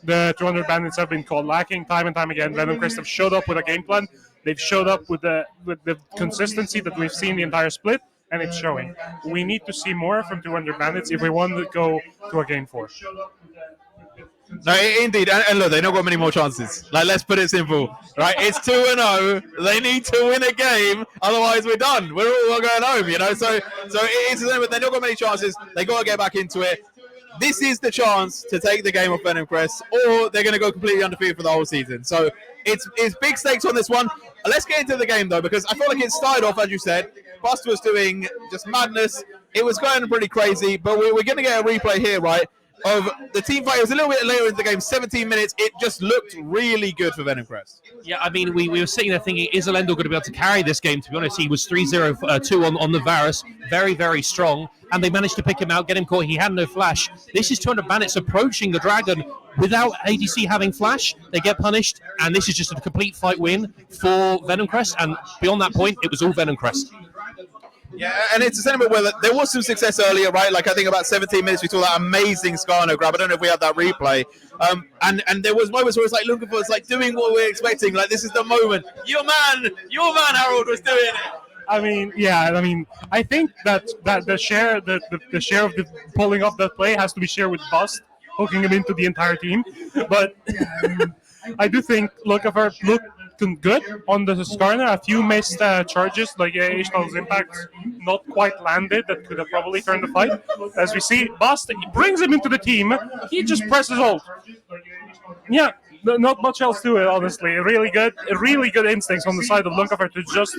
The 200 Bandits have been caught lacking time and time again. Venom Crest have showed up with a game plan. They've showed up with the consistency that we've seen the entire split, and it's showing. We need to see more from 200 Bandits if we want to go to a game 4. No, indeed, and look, they've not got many more chances. Like, let's put it simple, right? It's 2-0. They need to win a game, otherwise we're done. We're all going home, So it's they've not got many chances. They got to get back into it. This is the chance to take the game off Venom Crest, or they're going to go completely undefeated for the whole season. So it's big stakes on this one. Let's get into the game, though, because I feel like it started off, as you said, Bust was doing just madness. It was going pretty crazy, but we're going to get a replay here, right, of the team fight. It was a little bit later in the game, 17 minutes. It just looked really good for Venom Crest. Yeah, I mean, we were sitting there thinking, is Elendil going to be able to carry this game? To be honest, he was 3-0-2 on the Varus. Very, very strong. And they managed to pick him out, get him caught. He had no flash. This is 200 Bandits approaching the Dragon without ADC having flash. They get punished, and this is just a complete fight win for Venom Crest. And beyond that point, it was all Venom Crest. Yeah, and it's a sentiment where there was some success earlier, right? Like, I think about 17 minutes, we saw that amazing Skarno grab. I don't know if we had that replay. And there was moments where it's like, looking for, it's like doing what we're expecting. Like, this is the moment. Your man, Harold, was doing it. I mean, I think that the share of the pulling off that play has to be shared with Bust, hooking him into the entire team. But I do think Lunkifer looked good on the Skarner. A few missed charges, like Ishtal's impact not quite landed. That could have probably turned the fight. As we see, Bust brings him into the team. He just presses ult. Yeah, not much else to it, honestly. Really good instincts on the side of Lunkifer to just...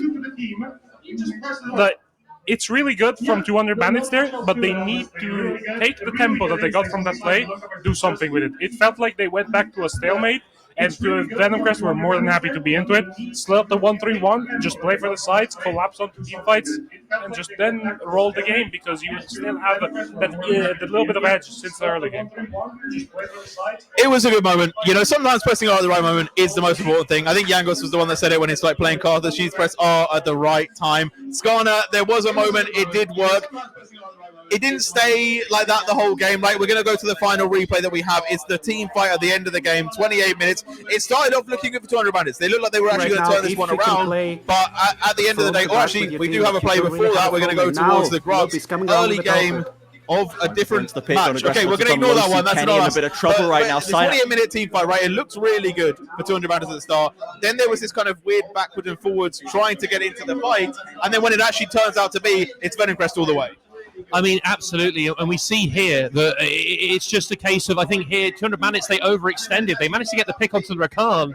It's really good from 200 Bandits there, but they need to take the tempo that they got from that play, do something with it. It felt like they went back to a stalemate, and Venom Crest were more than happy to be into it. Slid up the 1-3-1, just play for the sides, collapse onto team fights, and just then roll the game, because you still have that little bit of edge since the early game. It was a good moment. Sometimes pressing R at the right moment is the most important thing. I think Yangos was the one that said it when it's like playing Carthage. She's pressed R at the right time. Skarner, there was a moment, it did work. It didn't stay like that the whole game, right? We're going to go to the final replay that we have. It's the team fight at the end of the game, 28 minutes. It started off looking good for 200 Bandits. They looked like they were actually going to turn this one around. But at the end of the day, actually, we do have a play before that. We're going to go towards the Grubs. Early game of a different match. Okay, we're going to ignore that one. That's not us. A bit of trouble right now. The 28-minute team fight, right? It looks really good for 200 Bandits at the start. Then there was this kind of weird backward and forwards trying to get into the fight. And then when it actually turns out to be, it's Venom Crest all the way. I mean, absolutely. And we see here that it's just a case of, I think here, 200 Bandits, they overextended. They managed to get the pick onto the Rakan.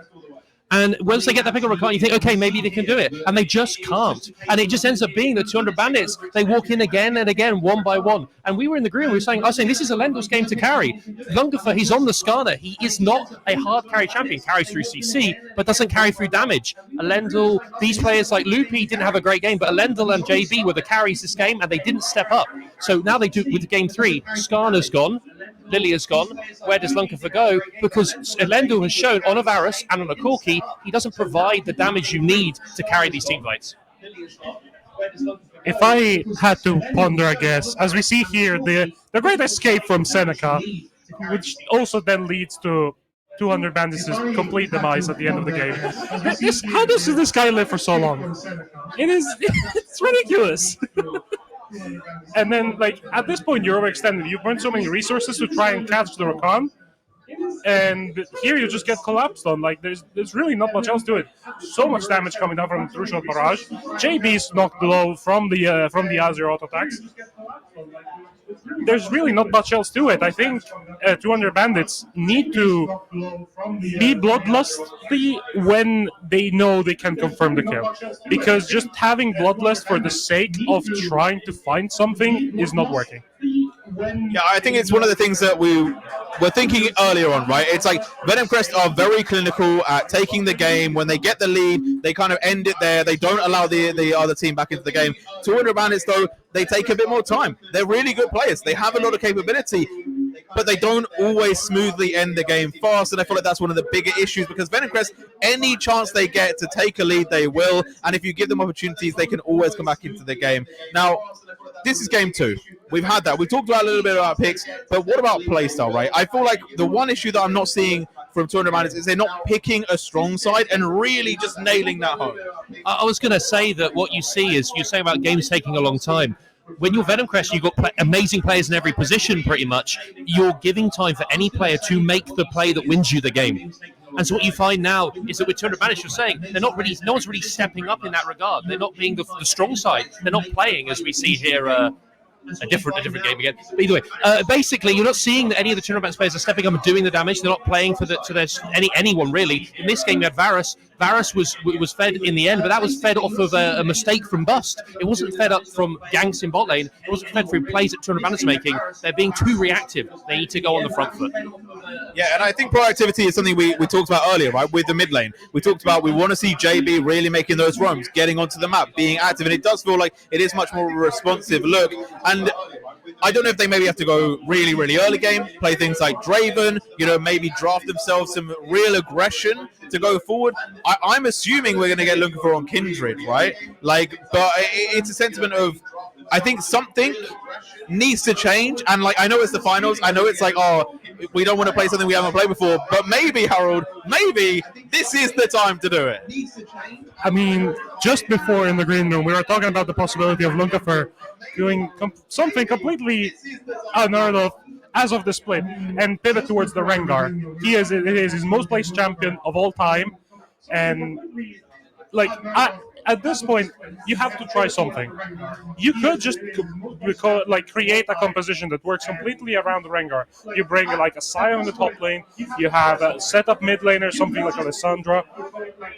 And once they get that pick on Rakan, you think, okay, maybe they can do it. And they just can't. And it just ends up being the 200 Bandits. They walk in again and again, one by one. And we were in the green. I was saying, this is Elendil's game to carry. Lunkifer, he's on the Skarner. He is not a hard carry champion. Carries through CC, but doesn't carry through damage. Elendil, these players like Loopy didn't have a great game, but Elendil and JB were the carries this game, and they didn't step up. So now they do with game 3. Skarner's gone. Lilia's gone. Where does Lunkifer go? Because Elendil has shown on a Varus and on a Corki, he doesn't provide the damage you need to carry these team fights. If I had to ponder a guess, as we see here, the great escape from Seneca, which also then leads to 200 Bandits' complete demise at the end of the game. How does this guy live for so long? It's ridiculous. And then, like, at this point, you're overextended. You've burned so many resources to try and catch the Rakan, and here you just get collapsed on. Like, there's really not much else to it. So much damage coming down from the through-shot barrage. JB's knocked low from the Azir auto attacks. There's really not much else to it. I think 200 Bandits need to be bloodlusty when they know they can confirm the kill. Because just having bloodlust for the sake of trying to find something is not working. Yeah, I think it's one of the things that we were thinking earlier on, right? It's like Venom Crest are very clinical at taking the game. When they get the lead, they kind of end it there. They don't allow the other team back into the game. 200 Bandits, though, they take a bit more time. They're really good players. They have a lot of capability, but they don't always smoothly end the game fast, and I feel like that's one of the bigger issues, because Venom Crest, any chance they get to take a lead, they will, and if you give them opportunities, they can always come back into the game. Now, this is game 2. We've had that. We talked about a little bit about picks, but what about playstyle, right? I feel like the one issue that I'm not seeing from 200 Bandits is they're not picking a strong side and really just nailing that home. I was going to say that what you see is, you're saying about games taking a long time. When you're Venom Crest, you've got amazing players in every position, pretty much. You're giving time for any player to make the play that wins you the game. And so what you find now is that with 200 Bandits, you're saying no one's really stepping up in that regard. They're not being the strong side. They're not playing, as we see here, a different game again. But either way, basically, you're not seeing that any of the 200 Bandits players are stepping up and doing the damage. They're not playing to anyone, really. In this game, you had Varus. Varus was fed in the end, but that was fed off of a mistake from Bust. It wasn't fed up from ganks in bot lane. It wasn't fed through plays that 200 Bandits are making. They're being too reactive. They need to go on the front foot. Yeah, and I think proactivity is something we talked about earlier, right, with the mid lane. We talked about we want to see JB really making those roams, getting onto the map, being active, and it does feel like it is much more of a responsive look. And I don't know if they maybe have to go really, really early game, play things like Draven, maybe draft themselves some real aggression to go forward. I'm assuming we're going to get looking for on Kindred, right? But it's a sentiment of, I think something needs to change. And I know it's the finals. I know it's we don't want to play something we haven't played before. But maybe, Harold, this is the time to do it. I mean, just before in the green room, we were talking about the possibility of Lunkafer doing something completely unheard of as of the split and pivot towards the Rengar. It is his most played champion of all time, and at this point, you have to try something. You could just create a composition that works completely around the Rengar. You bring a Sion in the top lane, you have a setup mid laner, something like Alessandra,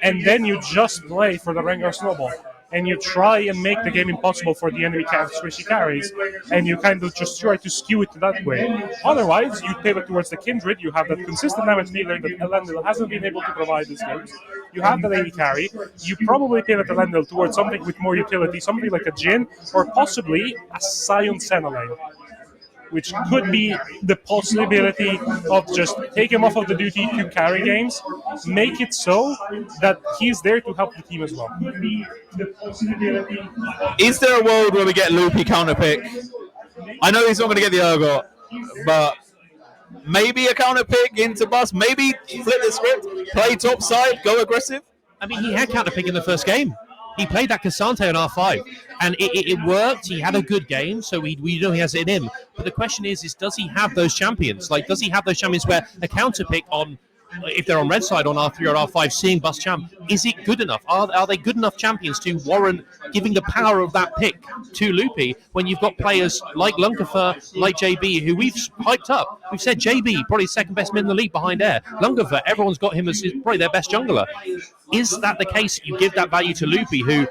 and then you just play for the Rengar snowball. And you try and make the game impossible for the enemy which he carries, and you kind of just try to skew it that way. Otherwise, you pivot towards the Kindred. You have that consistent damage dealer that Elendil hasn't been able to provide this game. You have the lady carry. You probably pivot Elendil towards something with more utility, something like a Jhin, or possibly a Sion Senna lane, which could be the possibility of just take him off of the duty to carry games, make it so that he's there to help the team as well. Is there a world where we get Loopy counter pick? I know he's not going to get the Urgot, but maybe a counter pick into Bust, maybe flip the script, play top side, go aggressive? I mean, he had counter pick in the first game. He played that Cassante on R5, and it worked. He had a good game, so we know he has it in him. But the question is does he have those champions? Does he have those champions where a counter pick on, if they're on red side on R3 or R5, seeing Bust champ, is it good enough? Are they good enough champions to warrant giving the power of that pick to Loopy when you've got players like Lunkafer, like JB, who we've hyped up? We've said JB, probably second best mid in the league behind Air. Lunkafer, everyone's got him as probably their best jungler. Is that the case? You give that value to Loopy, who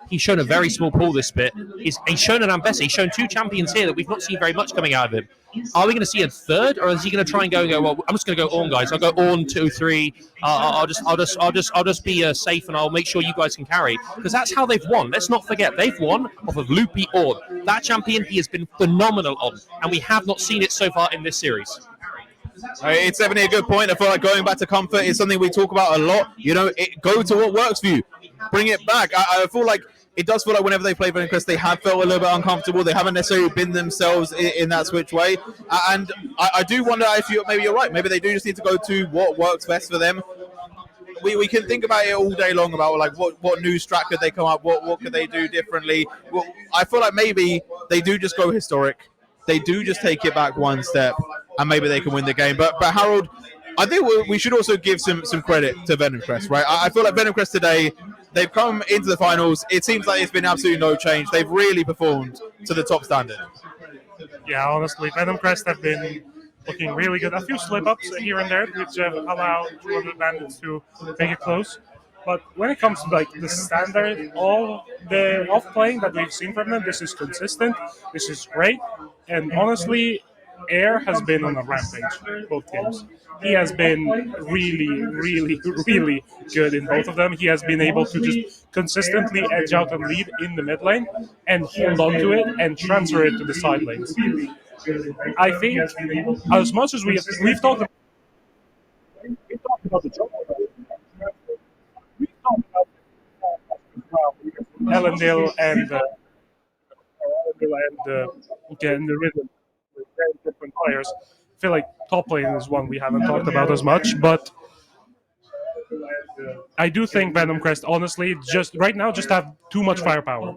he's shown a very small pool this bit. He's shown an Ambessa. He's shown two champions here that we've not seen very much coming out of him. Are we going to see a third, or is he going to try and go? Well, I'm just going to go Ornn, guys. I'll go Ornn 2, 3. I'll just be safe, and I'll make sure you guys can carry, because that's how they've won. Let's not forget they've won off of Loopy Ornn. That champion he has been phenomenal on, and we have not seen it so far in this series. It's definitely a good point. I feel like going back to comfort is something we talk about a lot. Go to what works for you. Bring it back. I feel like it does feel like whenever they play Venom Crest, they have felt a little bit uncomfortable. They haven't necessarily been themselves in that switch way. And I do wonder if maybe you're right. Maybe they do just need to go to what works best for them. we can think about it all day long about like what new strat could they come up, what could they do differently. Well, I feel like maybe they do just go historic. They do just take it back one step, and maybe they can win the game. But Harold, I think we should also give some credit to Venom Crest, right? I feel like Venom Crest today, they've come into the finals. It seems like it's been absolutely no change. They've really performed to the top standard. Yeah, honestly, Venom Crest have been looking really good. A few slip-ups here and there, which have allowed 200 Bandits to make it close. But when it comes to like the standard, all the off-playing that we've seen from them, this is consistent. This is great. And honestly, Air has been on a rampage both games. He has been really, really, really good in both of them. He has been able to just consistently edge out and lead in the mid lane and hold on to it and transfer it to the side lanes. I think as much as we've talked about the jungle, we've talked about Ellendale and again the rhythm with very different players. I feel like top lane is one we haven't talked about as much, but I do think Venom Crest, honestly, just right now, just have too much firepower.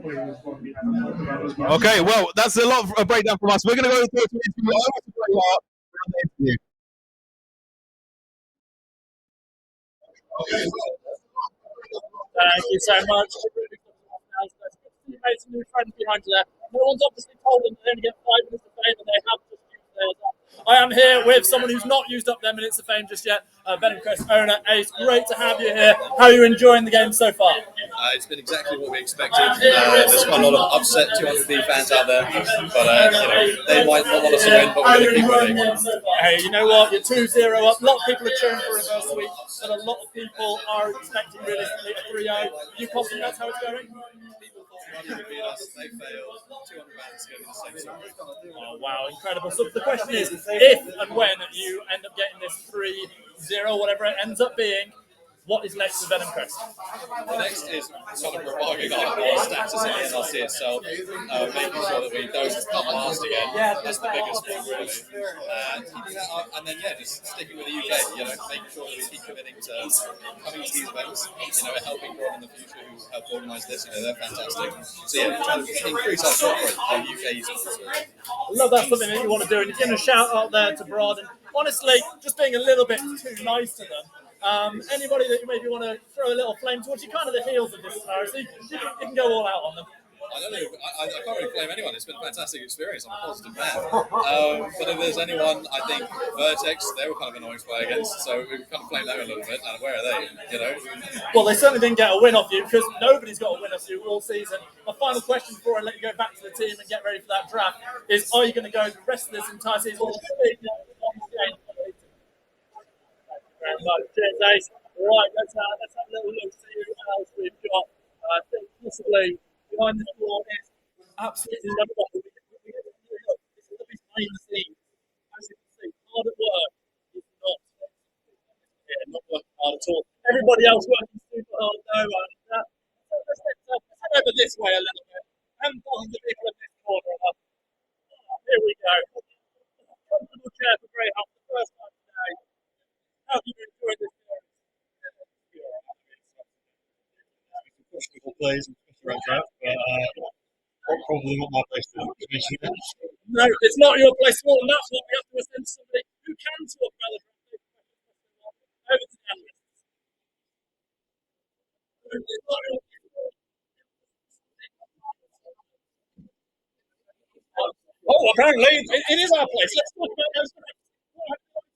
Okay, well, that's a lot of a breakdown from us. We're going to go to interview. Thank you so much. Teammates and new friends behind you there. No one's obviously told them they only get 5 minutes of fame, and they have just used theirs up. I am here with someone who's not used up their minutes of fame just yet, Venom Crest owner Ace. Great to have you here. How are you enjoying the game so far? It's been exactly what we expected. There's quite a lot of upset 200B fans out there, but they might not want us to win, but we're going to keep winning. Hey, you know what? You're 2-0 up. A lot of people are cheering for reverse sweep, but a lot of people are expecting realistically a 3-0. Are you confident that's how it's going? People thought 100 beat us, they failed. 200 bands go with the same story. Oh, wow, incredible. So the question is, if and when you end up getting this 3-0, whatever it ends up being, what is next for Venom Crest? The next is sort of reviving our status in the NRC itself, making sure that we don't come last again. That's the biggest one, really. Keeping that up, and then just sticking with the UK. Making sure that we keep committing to coming to these events. Helping Ron in the future who helped organise this. They're fantastic. So trying to increase our shot rate for UK esports. I love that's something that you want to do, and you're giving a shout out there to Brod. And honestly, just being a little bit too nice to them. Anybody that you maybe want to throw a little flame towards, you're kind of the heels of this scenario, so you can go all out on them. I don't know. I can't really blame anyone. It's been a fantastic experience. I'm a positive man. But if there's anyone, I think Vertex, they were kind of annoying to play against, so we kind of blame them a little bit. And where are they? Well, they certainly didn't get a win off you because nobody's got a win off you all season. My final question before I let you go back to the team and get ready for that draft is: are you going to go the rest of this entire season? Cheers, Ace. Right, let's have a little look, see who else we've got. I think possibly behind this wall is absolutely number one. This is the behind the scenes. As you can see, hard at work is not working hard at all. Everybody else working super hard though. Let's head over this way a little bit. And dozens of people in this corner. Here we go. Comfortable chair for Greyhound for the first time today. How have you enjoyed this series? Questionable plays and around draft, but probably not my place to mention it. No, it's not your place at all, and that's what we have to send somebody who can talk about the draft. Over to the analysts. Oh, apparently it is our place. Let's talk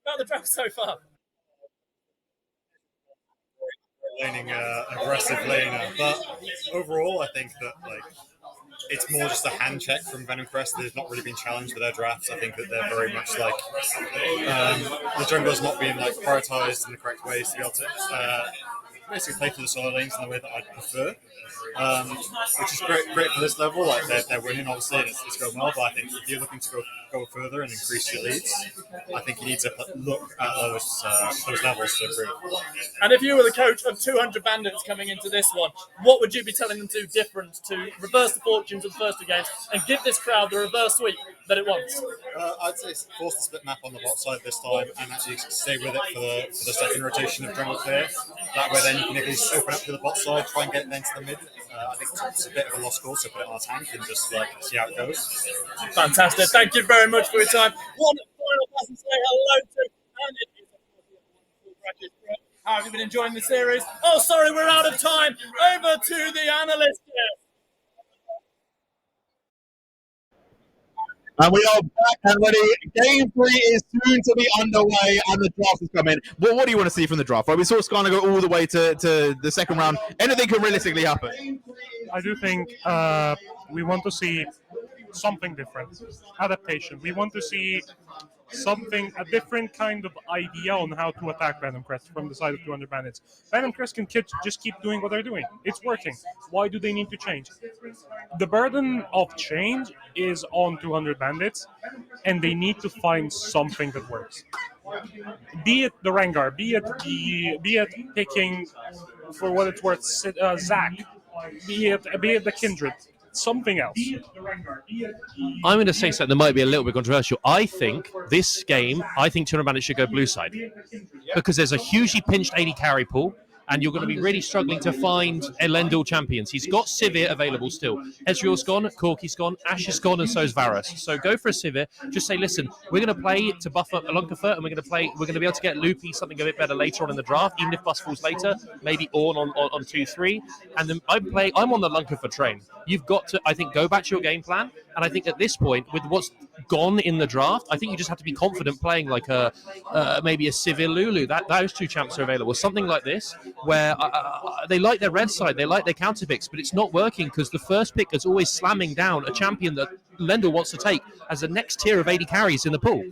about the draft so far. Laning aggressive laner, but overall, I think that it's more just a hand check from Venom Crest. They've not really been challenged with their drafts. I think that they're very much the jungler's not being prioritized in the correct ways to be able to basically play through the solo lanes in the way that I'd prefer. which is great for this level. Like they're winning, obviously, and it's going well. But I think if you're looking to go further and increase your leads, I think you need to look at those levels to improve. And if you were the coach of 200 Bandits coming into this one, what would you be telling them to do different to reverse the fortunes of the first two games and give this crowd the reverse sweep that it wants? I'd say force the split map on the bot side this time and actually stay with it for the second rotation of jungle clear. That way then you can at least open up to the bot side, try and get it into the mid. I think it's a bit of a lost cause, so put it on a tank and just see how it goes. Fantastic. Thank you very much for your time. One final person to say hello to, and it is a bracket. How have you been enjoying the series? Oh, sorry, we're out of time. Over to the analyst here. And we are back and ready. Game 3 is soon to be underway, and the draft is coming. What do you want to see from the draft? Right, we saw Skarner go all the way to the second round. Anything can realistically happen. I do think we want to see something different, adaptation. We want to see a different kind of idea on how to attack Venom Crest from the side of 200 Bandits. Venom Crest can just keep doing what they're doing. It's working. Why do they need to change? The burden of change is on 200 Bandits, and they need to find something that works. Be it the Rengar, be it picking, for what it's worth, Zac, be it the Kindred. Something else. I'm going to say something that might be a little bit controversial. I think this game, 200 Bandits should go blue side because there's a hugely pinched AD carry pool, and you're going to be really struggling to find Elendil champions. He's got Sivir available still. Ezreal's gone, Corki's gone, Ashe is gone, and so is Varus. So go for a Sivir. Just say, listen, we're going to play to buff up Alunkafurt, and we're going to be able to get Loopy something a bit better later on in the draft, even if Bus falls later, maybe Ornn on 2-3. And then I'm on the Alunkafurt train. You've got to, I think, go back to your game plan. And I think at this point, with what's gone in the draft, I think you just have to be confident playing like maybe a Sivir Lulu. Those two champs are available. Something like this, where they like their red side, they like their counter picks, but it's not working because the first pick is always slamming down a champion that Lendl wants to take as the next tier of AD carries in the pool.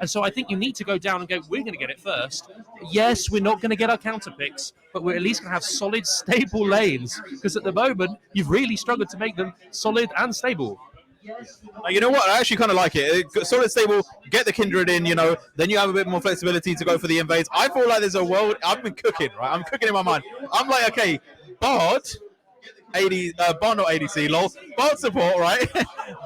And so I think you need to go down and go, we're going to get it first. Yes, we're not going to get our counter picks, but we're at least going to have solid, stable lanes, because at the moment, you've really struggled to make them solid and stable. You know what? I actually kind of like it. Solid, stable, get the Kindred in, then you have a bit more flexibility to go for the invades. I feel like there's a world. I've been cooking, right? I'm cooking in my mind. I'm like, okay, Bard, Bard not ADC, lol. Bard support, right?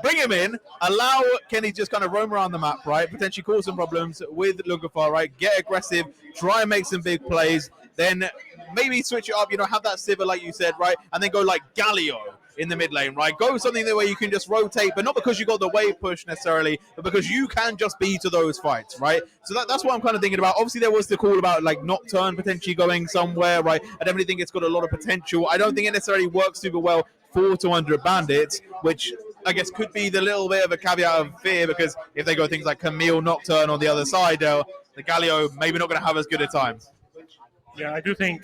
Bring him in, allow Kenny just kind of roam around the map, right? Potentially cause some problems with Lugafar, right? Get aggressive, try and make some big plays, then maybe switch it up, have that Sivir like you said, right? And then go like Galio in the mid lane, right? Go something where you can just rotate, but not because you got the wave push necessarily, but because you can just be to those fights, right? So that's what I'm kind of thinking about. Obviously, there was the call about like Nocturne potentially going somewhere, right? I definitely think it's got a lot of potential. I don't think it necessarily works super well for 200 Bandits, which I guess could be the little bit of a caveat of fear, because if they go things like Camille, Nocturne on the other side, the Galio maybe not going to have as good a time. Yeah, I do think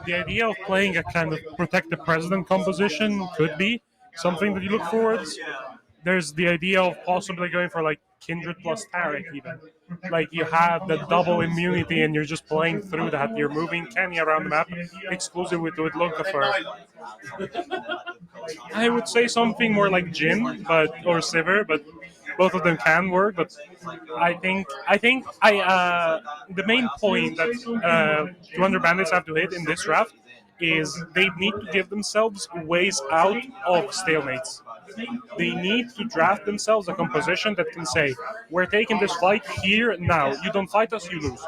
the idea of playing a kind of protect the president composition could be something that you look forward. There's the idea of possibly going for like Kindred plus Taric even. Like you have the double immunity and you're just playing through that. You're moving Kenny around the map exclusive with Lunkafur. I would say something more like Jin or Sivir, but both of them can work. But I think the main point that 200 Bandits have to hit in this draft is they need to give themselves ways out of stalemates. They need to draft themselves a composition that can say, we're taking this fight here now. You don't fight us, you lose.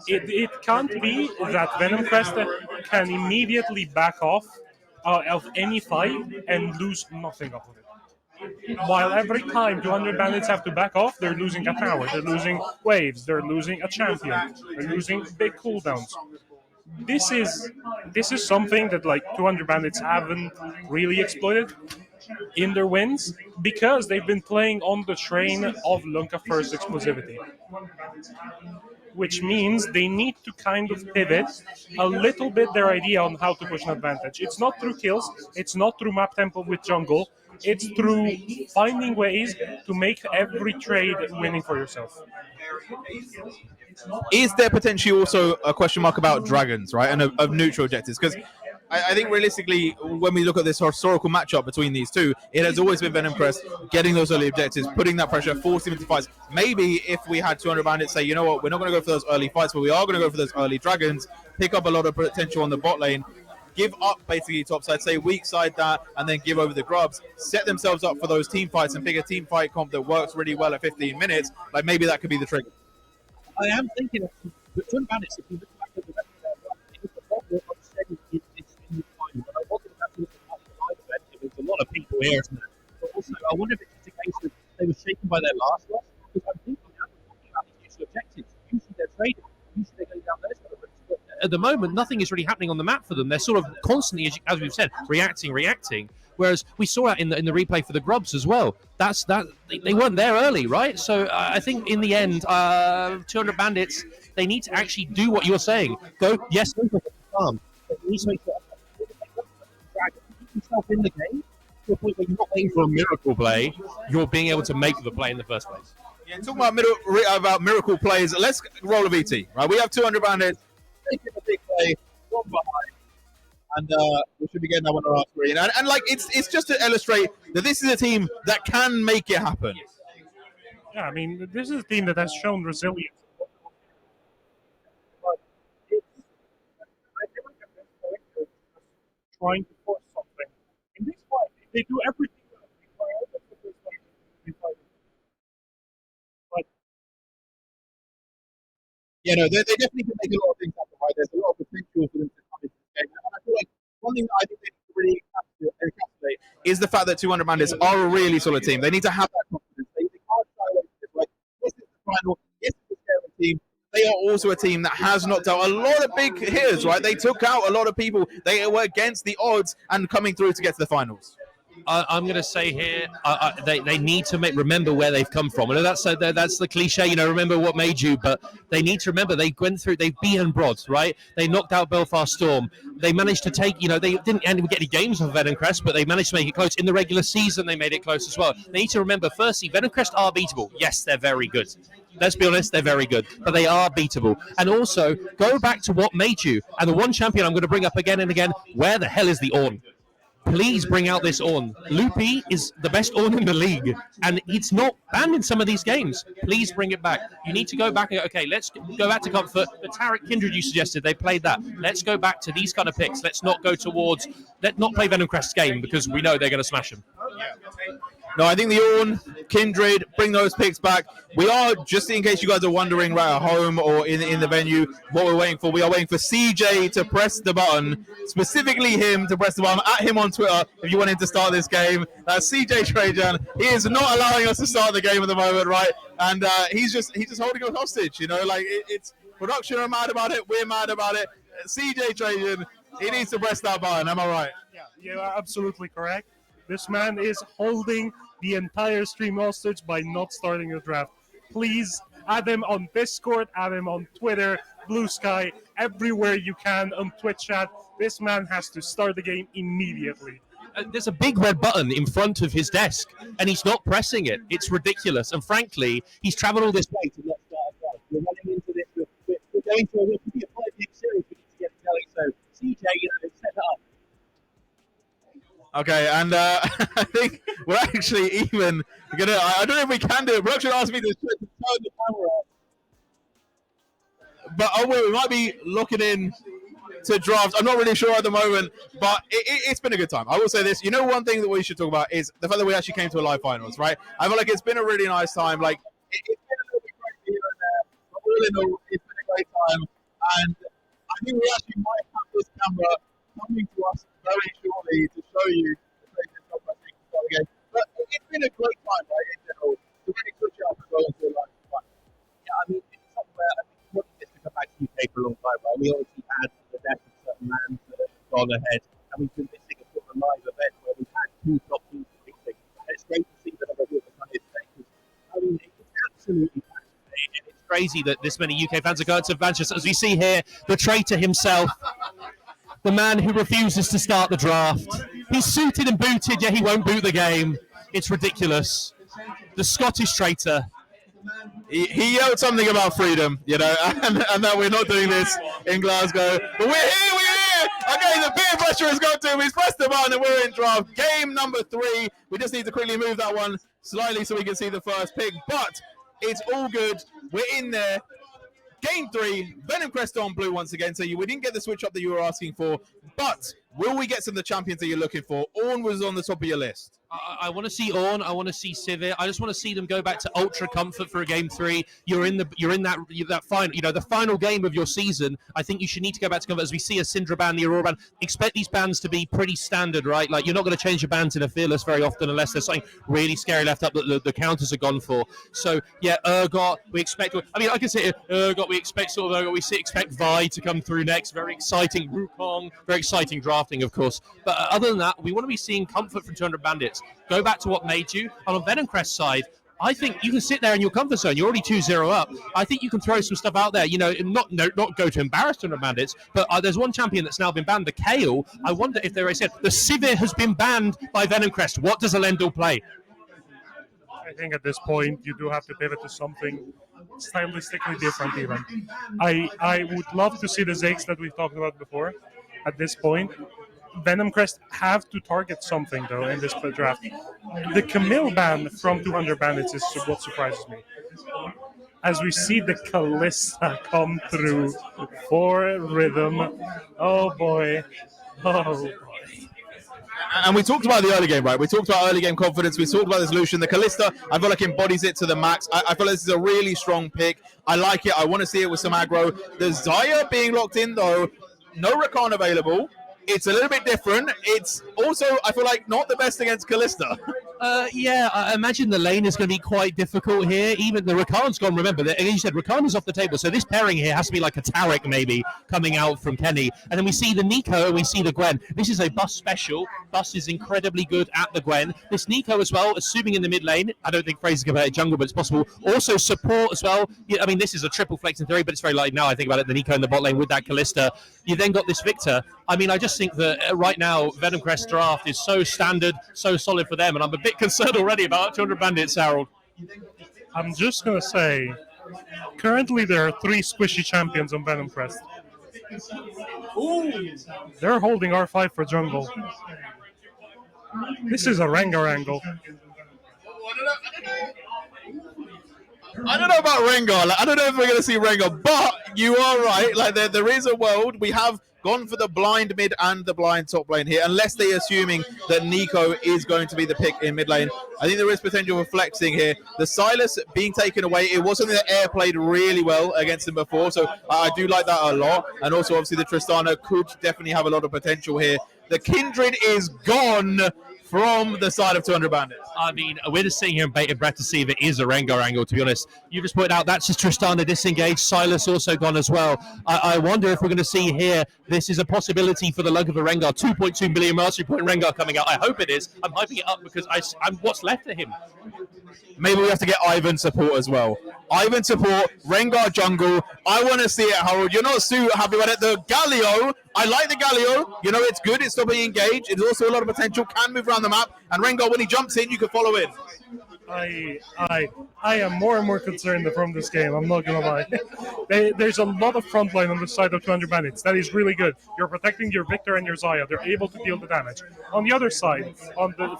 It can't be that Venom Crest can immediately back off of any fight and lose nothing off of it. While every time 200 Bandits have to back off, they're losing a tower, they're losing waves, they're losing a champion, they're losing big cooldowns. This is something that like 200 Bandits haven't really exploited in their wins because they've been playing on the train of Lunkafur's exclusivity. Which means they need to kind of pivot a little bit their idea on how to push an advantage. It's not through kills, it's not through map tempo with jungle, It's through finding ways to make every trade winning for yourself. Is there potentially also a question mark about dragons, right, and of neutral objectives? Because I think realistically, when we look at this historical matchup between these two, it has always been Venom Crest getting those early objectives, putting that pressure, forcing them to fights. Maybe if we had 200 bandits say, you know what, we're not going to go for those early fights, but we are going to go for those early dragons, pick up a lot of potential on the bot lane, give up basically top side, say weak side that, and then give over the grubs, set themselves up for those team fights and pick a team fight comp that works really well at 15 minutes. Like maybe that could be the trigger. I am thinking that Twin Bandits, if you look back at the rest of their run, it was a lot more unsteady it's in the time. But I wonder if that's also part of the live event. There's a lot of people here, isn't there? But also, I wonder if it's just a case of they were shaken by their last loss. Because I'm thinking now we're talking about these usual objectives. Usually they're trading. Usually they're going down those kind of routes. But at the moment, nothing is really happening on the map for them. They're sort of constantly, as we've said, reacting. Whereas we saw that in the replay for the grubs as well. That's that they weren't there early, right? So I think in the end, 200 bandits, they need to actually do what you're saying. Go for the farm. But you need to make sure yourself in the game to a point where you're not waiting for a miracle play. You're being able to make the play in the first place. Yeah, talking about miracle plays, let's roll a VT. Right, we have 200 bandits taking a big play from behind. And we should be getting that one on our screen. And like, it's just to illustrate that this is a team that can make it happen. Yeah, I mean, this is a team that has shown resilience. But it's, I never get this point of trying to force something. In this fight, they do everything well. They try all the first fight. But Yeah, no, they definitely can make a lot of things happen, right? There's a lot of potential for them to come into the game. And I feel like one thing that I think they need to really encapsulate is the fact that 200 Bandits are a really solid team. They need to have that confidence. They can't shy away from this. Like, this is the final. This is the scary team. They are also a team that has knocked out a lot of big hitters, right? They took out a lot of people. They were against the odds and coming through to get to the finals. I'm going to say here, they need to remember where they've come from. I know that's the cliche, remember what made you, but they need to remember they've beaten Brods, right? They knocked out Belfast Storm. They managed to take, they didn't get any games off Venom Crest, but they managed to make it close. In the regular season, they made it close as well. They need to remember, firstly, Venom Crest are beatable. Yes, they're very good. Let's be honest, they're very good, but they are beatable. And also, go back to what made you. And the one champion I'm going to bring up again and again, where the hell is the Ornn? Please bring out this Ornn. Loopy is the best Ornn in the league, and it's not banned in some of these games. Please bring it back. You need to go back and go, okay, let's go back to Comfort. The Tarek Kindred you suggested, they played that. Let's go back to these kind of picks. Let's not go towards, let's not play Venom Crest's game because we know they're going to smash them. No, I think the Ornn, Kindred, bring those picks back. We are, just in case you guys are wondering right at home or in the venue, what we're waiting for. We are waiting for CJ to press the button, specifically him to press the button. At him on Twitter if you want him to start this game. That's CJ Trajan. He is not allowing us to start the game at the moment, right? And he's just holding us hostage, it's production are mad about it. We're mad about it. CJ Trajan, he needs to press that button. Am I right? Yeah, you are absolutely correct. This man is holding the entire stream hostage by not starting the draft. Please add him on Discord, add him on Twitter, Blue Sky, everywhere you can on Twitch chat. This man has to start the game immediately. There's a big red button in front of his desk, and he's not pressing it. It's ridiculous. And frankly, he's traveled all this way to not start a draft. We're running into this. We're going to a 5-game series. We need to get it going. So, CJ, set that up. Okay, and I think we're actually even gonna. I don't know if we can do it. Production asked me to turn the camera off, but we might be looking in to draft. I'm not really sure at the moment, but it's been a good time. I will say this. One thing that we should talk about is the fact that we actually came to a live finals, right? I feel like it's been a really nice time. Like it's been a little bit crazy here and there, but all in all, it's been a great time. And I think we actually might have this camera coming to us very shortly to show you the greatest of my thing to start again. But it's been a great time, right, in general, to really switch it up as well into a live fun. Yeah, I mean, it's something where I think we wanted this to come back to UK for a long time, right? We obviously had the death of certain lands that have gone ahead, and we've been missing a sort of live event where we've had two top teams competing. And it's great to see that everybody has done it today. I mean, it's absolutely fascinating. It's crazy that this many UK fans are going to Manchester. As we see here, the traitor himself, the man who refuses to start the draft. He's suited and booted, yet he won't boot the game. It's ridiculous. The Scottish traitor. He yelled something about freedom, and that we're not doing this in Glasgow. But we're here! Okay, the peer pressure has got to him. He's pressed the button and we're in draft. Game number 3. We just need to quickly move that one slightly so we can see the first pick. But it's all good. We're in there. Game 3, Venom Crest on blue once again. So we didn't get the switch up that you were asking for. But will we get some of the champions that you're looking for? Ornn was on the top of your list. I want to see Ornn. I want to see Sivir. I just want to see them go back to ultra comfort for a game 3. You're in that final, the final game of your season. I think you should need to go back to comfort as we see a Syndra ban, the Aurora ban. Expect these bans to be pretty standard, right? Like you're not going to change your bans in a Fearless very often unless there's something really scary left up that the counters are gone for. So yeah, Urgot. We expect. I mean, I can say Urgot. We expect sort of Urgot. We expect Vi to come through next. Very exciting. Wukong. Very exciting drafting, of course. But other than that, we want to be seeing comfort from 200 Bandits. Go back to what made you. And on Venom Crest's side, I think you can sit there in your comfort zone. You're already 2-0 up. I think you can throw some stuff out there. Not go to embarrass 200 Bandits, but there's one champion that's now been banned, the Kale. I wonder if they said the Sivir has been banned by Venom Crest. What does Elendil play? I think at this point you do have to pivot to something stylistically different even. I would love to see the Ziggs that we've talked about before. At this point, Venom Crest have to target something though in this draft. The Camille ban from 200 Bandits is what surprises me. As we see the Kalista come through for Rhythm. Oh boy. Oh boy. And we talked about the early game, right? We talked about early game confidence. We talked about this Lucian. The Kalista, I feel like embodies it to the max. I feel like this is a really strong pick. I like it. I want to see it with some aggro. The Xayah being locked in, though. No Rakan available. It's a little bit different. It's also, I feel like, not the best against Kalista. Yeah, I imagine the lane is going to be quite difficult here. Even the Rakan's gone. Remember, as you said, Rakan is off the table. So this pairing here has to be like a Taric maybe coming out from Kenny. And then we see the Nico and we see the Gwen. This is a Bus special. Bus is incredibly good at the Gwen. This Nico as well, assuming in the mid lane. I don't think Fraser's going to play jungle, but it's possible. Also support as well. Yeah, I mean, this is a triple flex in theory, but it's very likely now I think about it. The Nico in the bot lane with that Kalista. You then got this Victor. I mean, I just think that right now, Venom Crest draft is so standard, so solid for them, and I'm a bit concerned already about 200 Bandits, Harold. I'm just going to say, currently there are 3 squishy champions on Venom Crest. They're holding R5 for jungle. This is a Rengar angle. I don't know about Rengar. I don't know if we're going to see Rengar, but you are right. Like there is a world. We have gone for the blind mid and the blind top lane here, unless they're assuming that Nico is going to be the pick in mid lane. I think there is potential for flexing here. The Silas being taken away, it was something that Air played really well against him before, so I do like that a lot. And also, obviously, the Tristana could definitely have a lot of potential here. The Kindred is gone from the side of 200 Bandits. I mean, we're just sitting here in bated breath to see if it is a Rengar angle, to be honest. You just pointed out that's just Tristana disengaged. Silas also gone as well. I wonder if we're going to see here, this is a possibility for the luck of a Rengar. 2.2 million mastery point Rengar coming out. I hope it is. I'm hyping it up because I'm what's left of him. Maybe we have to get Ivan support as well. Ivan support, Rengar jungle. I want to see it, Harold. You're not too happy about it. The Galio, I like the Galio. It's good. It's still being engaged. It's also a lot of potential. Can move around the map. And Rengar, when he jumps in, you can follow in. I am more and more concerned from this game. I'm not gonna lie. There's a lot of frontline on the side of 200 Bandits. That is really good. You're protecting your Victor and your Xayah. They're able to deal the damage. On the other side,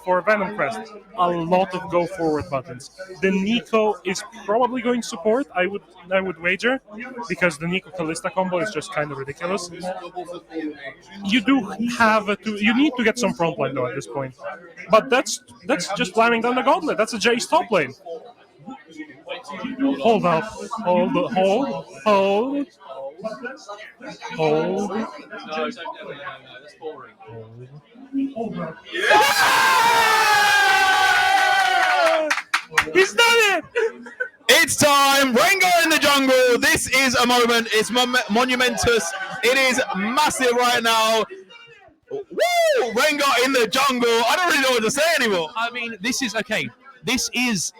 for Venom Crest, a lot of go forward buttons. The Nico is probably going support. I would wager, because the Nico Kalista combo is just kind of ridiculous. You need to get some frontline though at this point. But that's just slamming down the gauntlet. That's a Jay's top lane. Hold up. Hold. No, that's boring. He's done it! It's time. Rengar in the jungle. This is a moment. It's monumentous. It is massive right now. Woo! Rengar in the jungle. I don't really know what to say anymore. I mean, this is okay. This is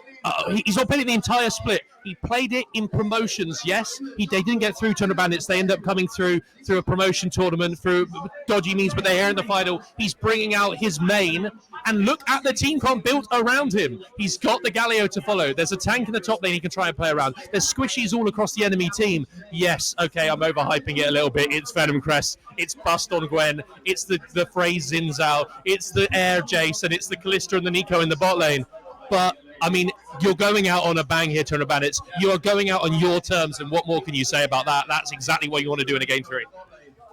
he's not playing the entire split. He played it in promotions, yes. They didn't get through 200 Bandits. They end up coming through a promotion tournament, through dodgy means, but they're here in the final. He's bringing out his main, and look at the team comp built around him. He's got the Galio to follow. There's a tank in the top lane he can try and play around. There's squishies all across the enemy team. Yes, okay, I'm overhyping it a little bit. It's Venom Crest. It's Bust on Gwen. It's the Phrase Zins out. It's the Air Jace, and it's the Kalista and the Nico in the bot lane. But I mean, you're going out on a bang here, Turner Bandits. You are going out on your terms, and what more can you say about that? That's exactly what you want to do in a game 3.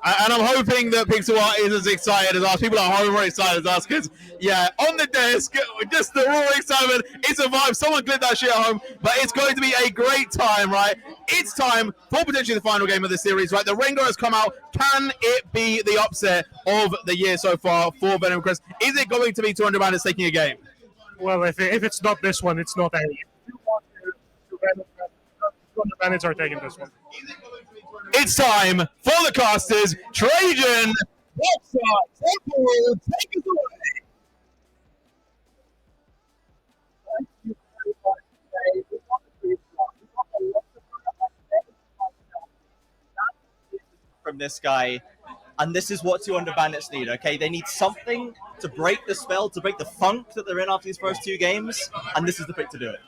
And I'm hoping that Pixel Art is as excited as us. People at home are excited as us because, yeah, on the desk, just the raw excitement. It's a vibe. Someone clip that shit at home, but it's going to be a great time, right? It's time for potentially the final game of the series, right? The Rengar has come out. Can it be the upset of the year so far for Venom Crest? Is it going to be 200 Bandits taking a game? Well, if it's not this one, it's not any. If you want to Bandits are taking this one. It's time for the casters. Trajan, Temple, take us away. From this guy, and this is what 200 Bandits need, okay? They need something to break the spell, to break the funk that they're in after these first 2 games, and this is the pick to do it.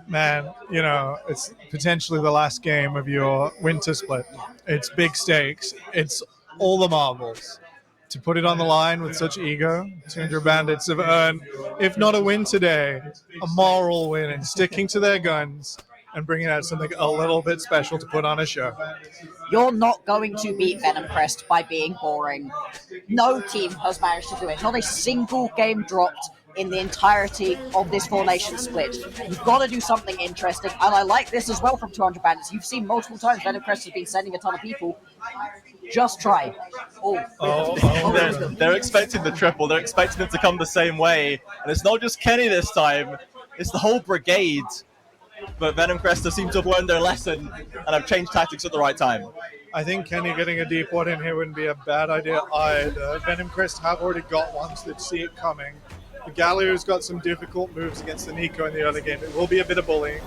Man, you know, it's potentially the last game of your winter split. It's big stakes. It's all the marbles. To put it on the line with such ego, 200 Bandits have earned, if not a win today, a moral win in sticking to their guns and bringing out something a little bit special to put on a show. You're not going to beat Venom Crest by being boring. No team has managed to do it. Not a single game dropped in the entirety of this 4-nation split. You've got to do something interesting, and I like this as well from 200 Bandits. You've seen multiple times Venom Crest has been sending a ton of people. Just try. They're expecting the triple. They're expecting it to come the same way, and it's not just Kenny this time. It's the whole brigade. But Venom Crest have seemed to have learned their lesson and have changed tactics at the right time. I think Kenny getting a deep one in here wouldn't be a bad idea either. Venom Crest have already got one, so they'd see it coming. The Galio's got some difficult moves against the Nico in the early game. It will be a bit of bullying.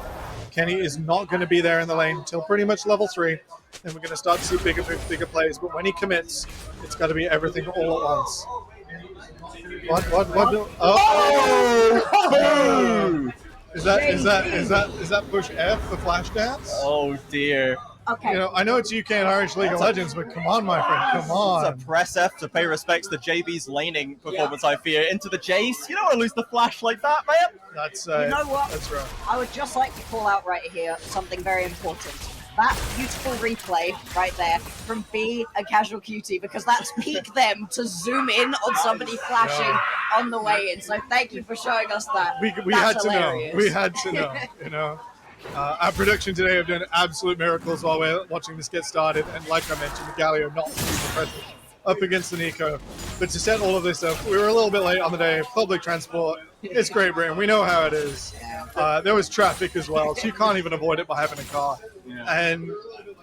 Kenny is not going to be there in the lane until pretty much level 3. Then we're going to start to see bigger moves, bigger plays. But when he commits, it's got to be everything all at once. What? Oh! Is that push F, the flash dance? Oh dear. Okay. You know, I know it's UK and Irish League of Legends, but come on, my friend, come on. It's a press F to pay respects to JB's laning performance, I fear. Into the Jace. You don't want to lose the flash like that, man. That's you know what? That's right. I would just like to call out right here something very important. That beautiful replay right there from B and Casual Cutie, because that's peak them to zoom in on somebody flashing on the way in. So thank you for showing us that. We had to know. We had to know, you know. Our production today have done absolute miracles while we're watching this get started, and like I mentioned, the Galio not super present up against the Nico. But to set all of this up, we were a little bit late on the day. Public transport, it's Great Britain. We know how it is. There was traffic as well, so you can't even avoid it by having a car. And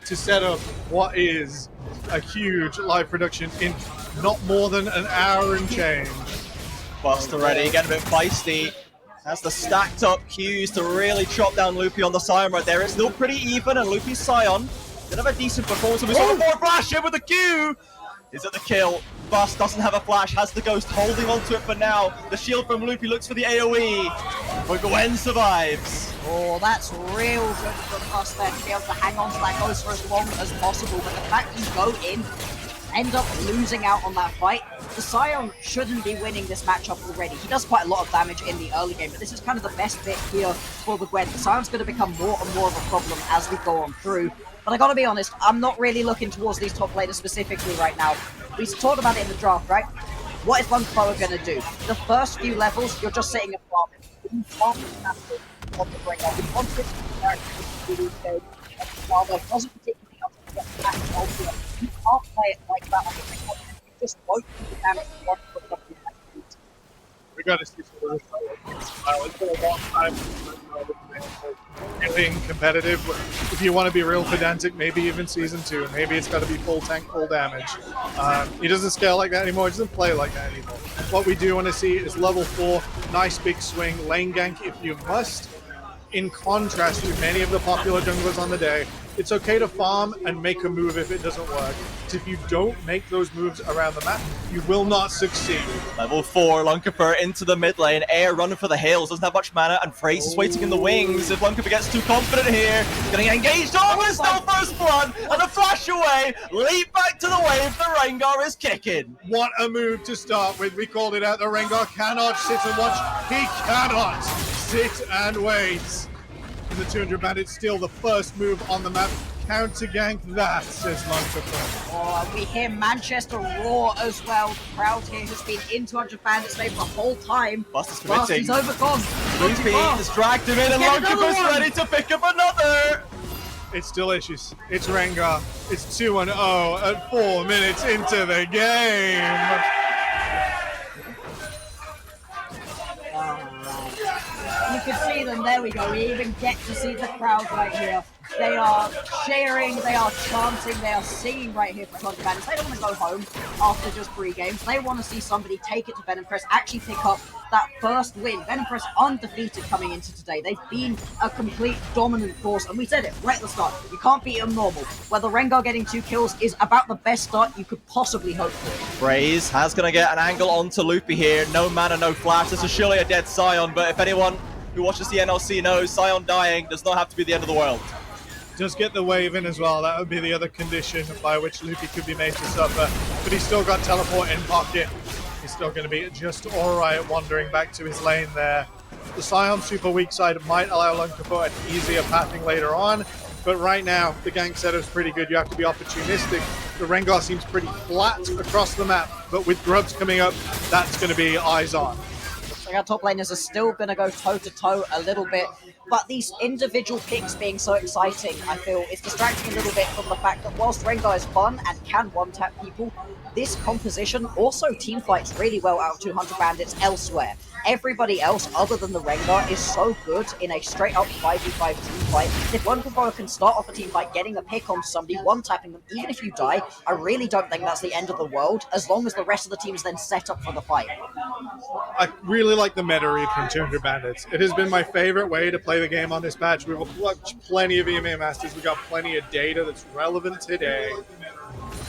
to set up what is a huge live production in not more than an hour and change. Bust already, getting a bit feisty. That's the stacked up Qs to really chop down Loopy on the Scion right there. It's still pretty even, and Loopy's Scion did have a decent performance. We saw the forward flash in with the Q. Is it the kill? Bust doesn't have a flash, has the Ghost holding on to it for now. The shield from Loopy looks for the AoE, but Gwen survives. Oh, that's real good from us there to be able to hang on to that Ghost for as long as possible. But the fact you go in, end up losing out on that fight, the Scion shouldn't be winning this matchup already. He does quite a lot of damage in the early game, but this is kind of the best bit here for the Gwen. The Scion's going to become more and more of a problem as we go on through. But I gotta be honest, I'm not really looking towards these top laners specifically right now. We talked about it in the draft, right? What is Lung Pro going to do? The first few levels, you're just sitting at farm. You can't want to bring up. You want to doesn't particularly help to get back to ultimate. You can't play it like that. You just won't do the damage you want to put up in that field. We got to see some of this. It's been a long time since getting competitive. If you want to be real pedantic, maybe even season 2. Maybe it's got to be full tank, full damage. He doesn't scale like that anymore. He doesn't play like that anymore. What we do want to see is level 4, nice big swing, lane gank if you must. in contrast to many of the popular junglers on the day, it's okay to farm and make a move if it doesn't work. If you don't make those moves around the map, you will not succeed. Level 4, Lunkefer into the mid lane. Air running for the hills, doesn't have much mana, and Fraze is waiting in the wings. If Lunkefer gets too confident here, he's going to get engaged. Oh, there's no first blood, and a flash away. Leap back to the wave, the Rengar is kicking. What a move to start with. We called it out. The Rengar cannot sit and watch. He cannot sit and wait. And the 200 Bandits steal the first move on the map. Counter gank that, says Lunkefer. Oh, we hear Manchester roar as well. The crowd here has been in 200 Bandits mode the whole time. Buster's committing. He's overgone. Loopy has dragged him in, and Lunkefer's ready to pick up another. It's delicious. It's Rengar. It's 2-0 at 4 minutes into the game. You can see them, there we go. We even get to see the crowd right here. They are cheering, they are chanting, they are singing right here for 200 Bandits. They don't want to go home after just 3 games. They want to see somebody take it to VNC, actually pick up that first win. VNC undefeated coming into today. They've been a complete dominant force, and we said it right at the start. You can't beat them normal. Where the Rengar getting 2 kills is about the best start you could possibly hope for. Fraze has going to get an angle onto Loopy here. No mana, no flash. This is surely a dead Sion, but if anyone who watches the NLC knows, Sion dying does not have to be the end of the world. Just get the wave in as well. That would be the other condition by which Loopy could be made to suffer. But he's still got teleport in pocket. He's still going to be just alright wandering back to his lane there. The Sion super weak side might allow Lunkefer an easier pathing later on. But right now, the gank setup's pretty good. You have to be opportunistic. The Rengar seems pretty flat across the map. But with Grubs coming up, that's going to be eyes on. Our top laners are still going to go toe-to-toe a little bit, but these individual picks being so exciting, I feel, is distracting a little bit from the fact that whilst Rengar is fun and can one-tap people, this composition also teamfights really well out of 200 Bandits elsewhere. Everybody else, other than the Rengar, is so good in a straight-up 5v5 teamfight. If one controller can start off a teamfight getting a pick on somebody, one-tapping them, even if you die, I really don't think that's the end of the world, as long as the rest of the team is then set up for the fight. I really like the meta read from 200 Bandits. It has been my favorite way to play the game on this patch. We've watched plenty of EMA Masters. We've got plenty of data that's relevant today.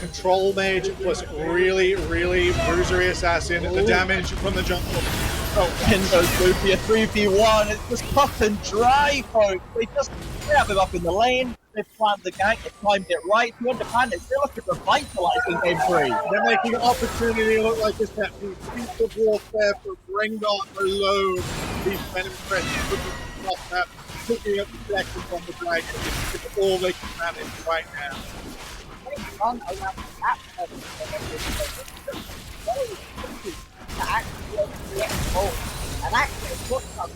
Control Mage plus really, really bruisery assassin. The damage from the jungle. Oh, in goes Loopy, a 3v1. It's just cut and dry, folks. They just have him up in the lane. They've planned the gank, they've timed it right. 200 Bandits, they look at revitalizing game 3. They're making opportunity look like this that piece of warfare for Rengar alone. These men and friends putting off that, picking up the seconds on the dragon. It's all they can manage right now. And actually, what's up?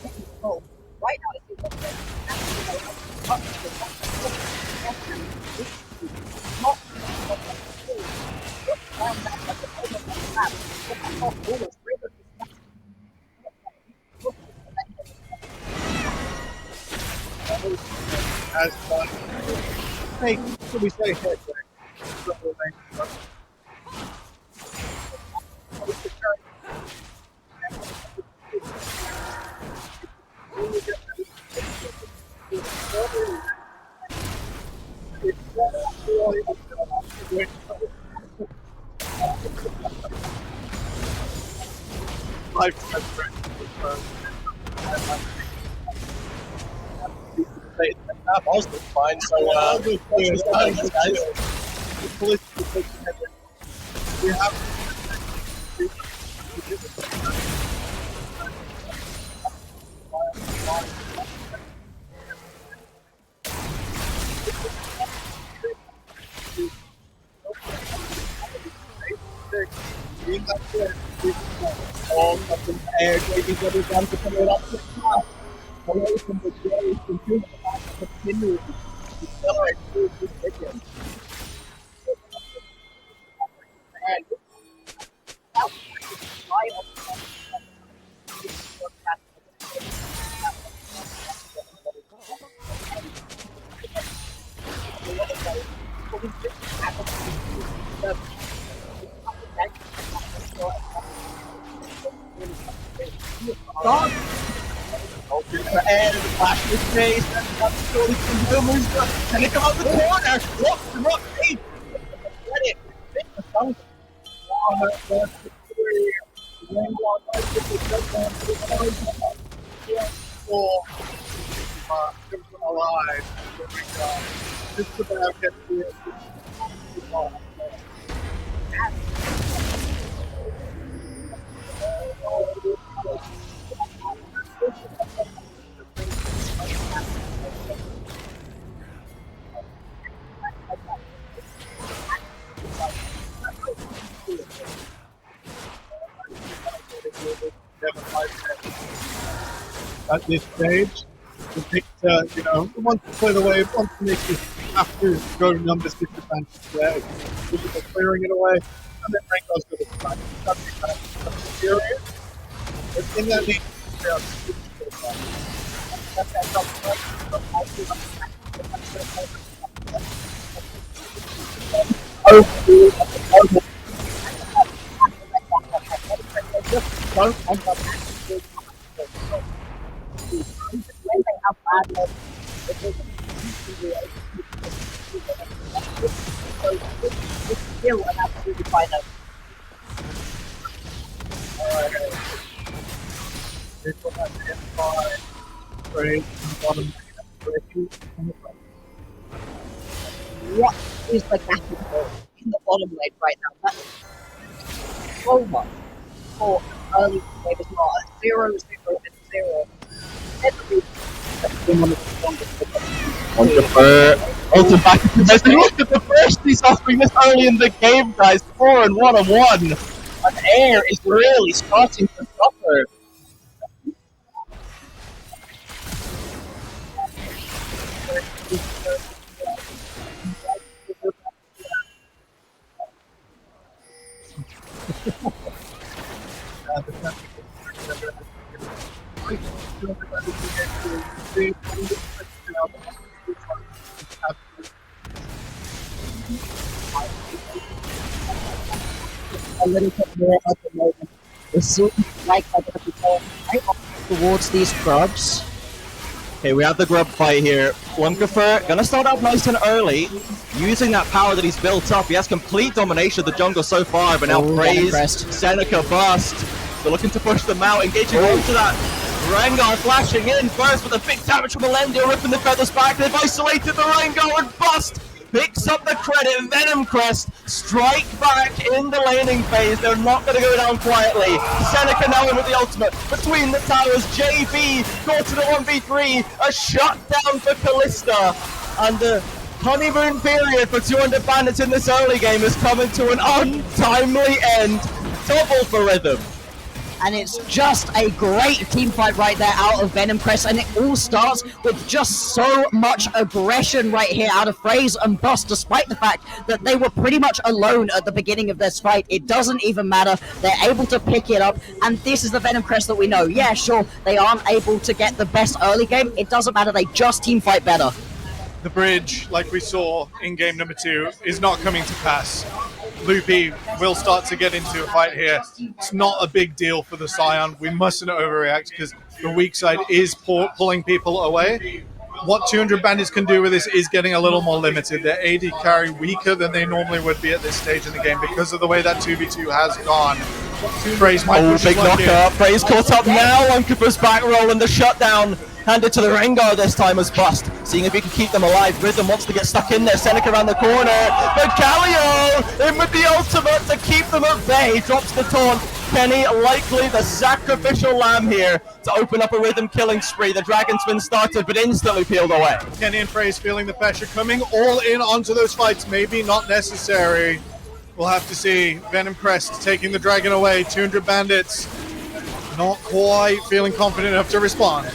Right now, it's as fun. Hey, what do we say here? Also fine, so we have all up in the air, taking what is done to come it up to the top. Away from the Jays, continue to accelerate through this weekend. And the flash with face, and they come out the corner, blocks the rock, hey, let it, alive. Just about get to it. At this stage, the picture, once to play the wave, once to make this have to go numbers disadvantage there. It's clearing it away, and then Rango's got to try. That's serious. But in that league, Still an absolutely fine note. What is the gap in the bottom lane right now? That's so much for early game as well. 0-0 and 0. Also back to the look at the first he's offering this early in the game, guys. 4 and 1-on-1. And Air is really starting to suffer. A little bit more at the moment. It seems like they're going to be going right towards these grubs. Okay, we have the grub fight here. Lunkafer gonna start out nice and early, using that power that he's built up. He has complete domination of the jungle so far, but now Praise, Seneca bust. They're looking to push them out, engaging into that. Rengar flashing in first with a big damage from Melendio, ripping the feathers back. They've isolated the Rengar and bust. Picks up the credit, Venom Crest, strike back in the laning phase. They're not going to go down quietly. Seneca now in with the ultimate. Between the towers, JB caught to the 1v3. A shutdown for Callista. And the honeymoon period for 200 Bandits in this early game is coming to an untimely end. Double for Rhythm. And it's just a great team fight right there out of Venom Crest, and it all starts with just so much aggression right here out of Phrase and Bust, despite the fact that they were pretty much alone at the beginning of this fight. It doesn't even matter. They're able to pick it up, and this is the Venom Crest that we know. Yeah, sure, they aren't able to get the best early game. It doesn't matter. They just team fight better. The bridge, like we saw in game number 2, is not coming to pass. Loopy will start to get into a fight here. It's not a big deal for the Scion. We mustn't overreact because the weak side is pulling people away. What 200 Bandits can do with this is getting a little more limited. Their AD carry weaker than they normally would be at this stage in the game because of the way that 2v2 has gone. Praise might push big knocker. Praise caught up now. Lunkafer's back roll and the shutdown. Handed to the Rengar this time as Bust. Seeing if he can keep them alive. Rhythm wants to get stuck in there. Seneca around the corner. But Galio in with the ultimate to keep them at bay. Drops the taunt. Kenny likely the sacrificial lamb here to open up a Rhythm killing spree. The Dragon Spin started but instantly peeled away. Kenny and Phrase feeling the pressure coming all in onto those fights. Maybe not necessary. We'll have to see. Venom Crest taking the dragon away. 200 Bandits not quite feeling confident enough to respond.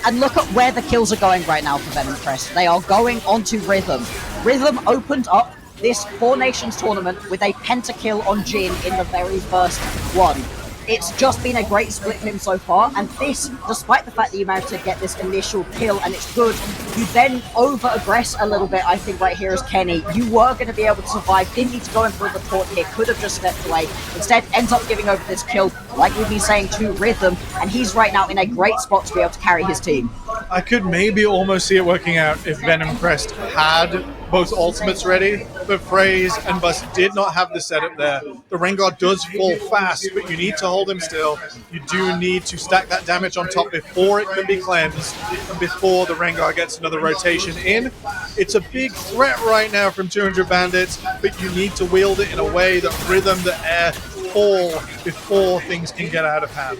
And look at where the kills are going right now for Venom Crest. They are going onto Rhythm. Rhythm opened up this Four Nations tournament with a pentakill on Jhin in the very first one. It's just been a great split for him so far, and this, despite the fact that you managed to get this initial kill and it's good, you then over-aggress a little bit, I think, right here as Kenny. You were going to be able to survive, didn't need to go in for the taunt here, could have just stepped away. Instead, ends up giving over this kill, like we've been saying, to Rhythm, and he's right now in a great spot to be able to carry his team. I could maybe almost see it working out if Venom Crest had both ultimates ready, but Phrase and Bust did not have the setup there. The Rengar does fall fast, but you need to hold him still. You do need to stack that damage on top before it can be cleansed, and before the Rengar gets another rotation in. It's a big threat right now from 200 Bandits, but you need to wield it in a way that Rhythm, the Air, fall before things can get out of hand.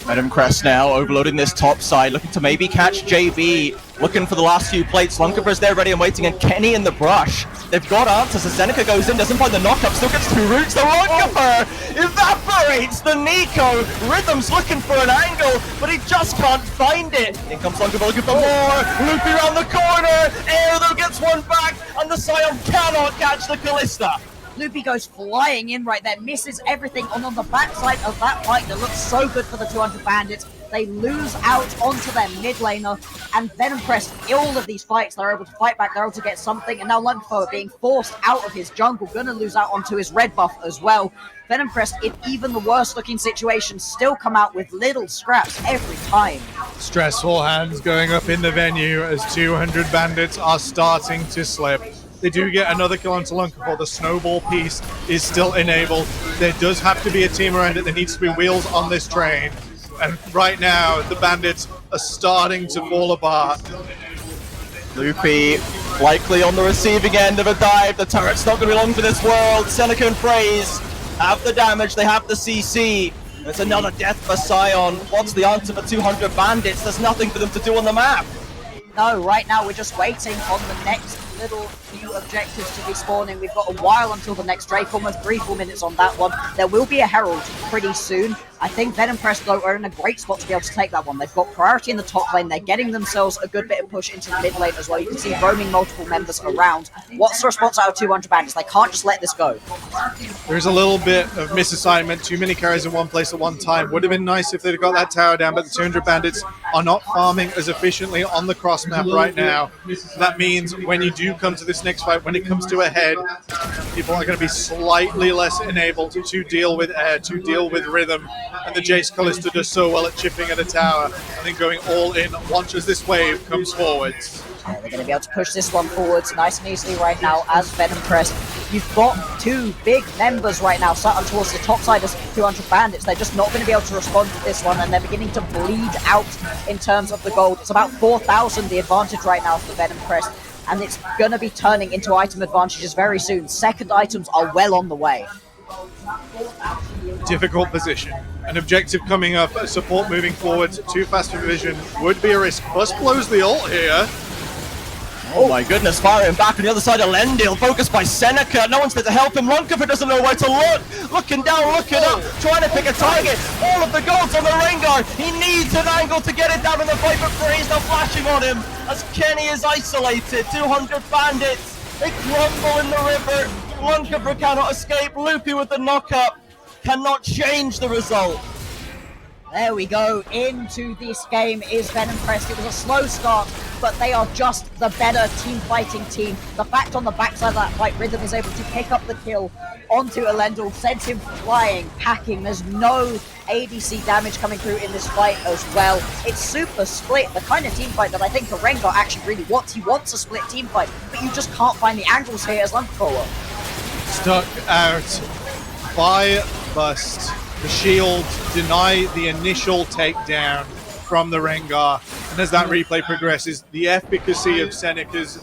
Venom Crest now overloading this top side, looking to maybe catch JB, looking for the last few plates. Lunkaber's there ready and waiting, and Kenny in the brush. They've got answers as Seneca goes in, doesn't find the knockup, still gets 2 roots. The Lunkaber evaporates the Nico. Rhythm's looking for an angle, but he just can't find it. In comes Lunkaber looking for more. Loopy around the corner. Air though gets one back, and the Scion cannot catch the Callista. Loopy goes flying in right there, misses everything on the backside of that fight that looks so good for the 200 Bandits. They lose out onto their mid laner, and Venom Crest, all of these fights, they're able to fight back, they're able to get something, and now Lunkaber being forced out of his jungle, gonna lose out onto his red buff as well. Venom Crest, in even the worst looking situations, still come out with little scraps every time. Stressful hands going up in the venue as 200 Bandits are starting to slip. They do get another kill onto Lunkaber. The snowball piece is still enabled. There does have to be a team around it. There needs to be wheels on this train. And right now, the Bandits are starting to fall apart. Loopy likely on the receiving end of a dive. The turret's not going to be long for this world. Seneca and Phrase have the damage. They have the CC. It's another death for Scion. What's the answer for 200 Bandits? There's nothing for them to do on the map. No, right now we're just waiting on the next little few objectives to be spawning. We've got a while until the next Drake, almost 3-4 minutes on that one. There will be a Herald pretty soon. I think Venom Crest, though, are in a great spot to be able to take that one. They've got priority in the top lane. They're getting themselves a good bit of push into the mid lane as well. You can see roaming multiple members around. What's the response out of 200 Bandits? They can't just let this go. There's a little bit of misassignment. Too many carries in one place at one time. Would have been nice if they'd have got that tower down, but the 200 Bandits are not farming as efficiently on the cross map right now. That means when you do come to this next fight, when it comes to a head, people are going to be slightly less enabled to deal with air, to deal with rhythm. And the Jace Callista does so well at chipping at a tower and then going all in once as this wave comes forwards. Yeah, they're going to be able to push this one forwards nice and easily right now as Venom Crest. You've got 2 big members right now sat on towards the top side of 200 Bandits. They're just not going to be able to respond to this one, and they're beginning to bleed out in terms of the gold. It's about 4,000 the advantage right now for Venom Crest, and it's going to be turning into item advantages very soon. Second items are well on the way. Difficult position. An objective coming up, a support moving forward, too fast for vision would be a risk. Bus blows the ult here. Oh my goodness, firing back on the other side of Lendil, focused by Seneca. No one's there to help him. Lunkaber doesn't know where to look. Looking down, looking up, trying to pick a target. All of the golds on the Rengar. He needs an angle to get it down in the fight, but Phrase now flashing on him as Kenny is isolated. 200 Bandits. They crumble in the river. Lunkaber cannot escape. Loopy with the knock-up cannot change the result. There we go. Into this game is Venom Crest. It was a slow start, but they are just the better team-fighting team. The fact on the backside of that fight, Rhythm is able to pick up the kill onto Elendil, sends him flying, packing. There's no ADC damage coming through in this fight as well. It's super split, the kind of team fight that I think the Rengar actually really wants. He wants a split team fight, but you just can't find the angles here as Lunkaber. Stuck out by Bust. The shields deny the initial takedown from the Rengar, and as that replay progresses, the efficacy of Seneca's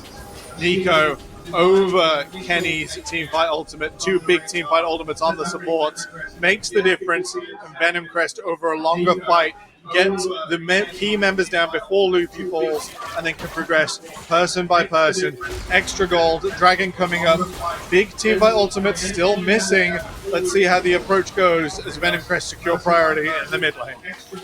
Nico over Kenny's teamfight ultimate, 2 big teamfight ultimates on the supports, makes the difference, and Venom Crest over a longer fight gets the key members down before Loopy falls, and then can progress person by person. Extra gold, Dragon coming up, big teamfight ultimates still missing. Let's see how the approach goes as Venom Crest secure priority in the mid lane.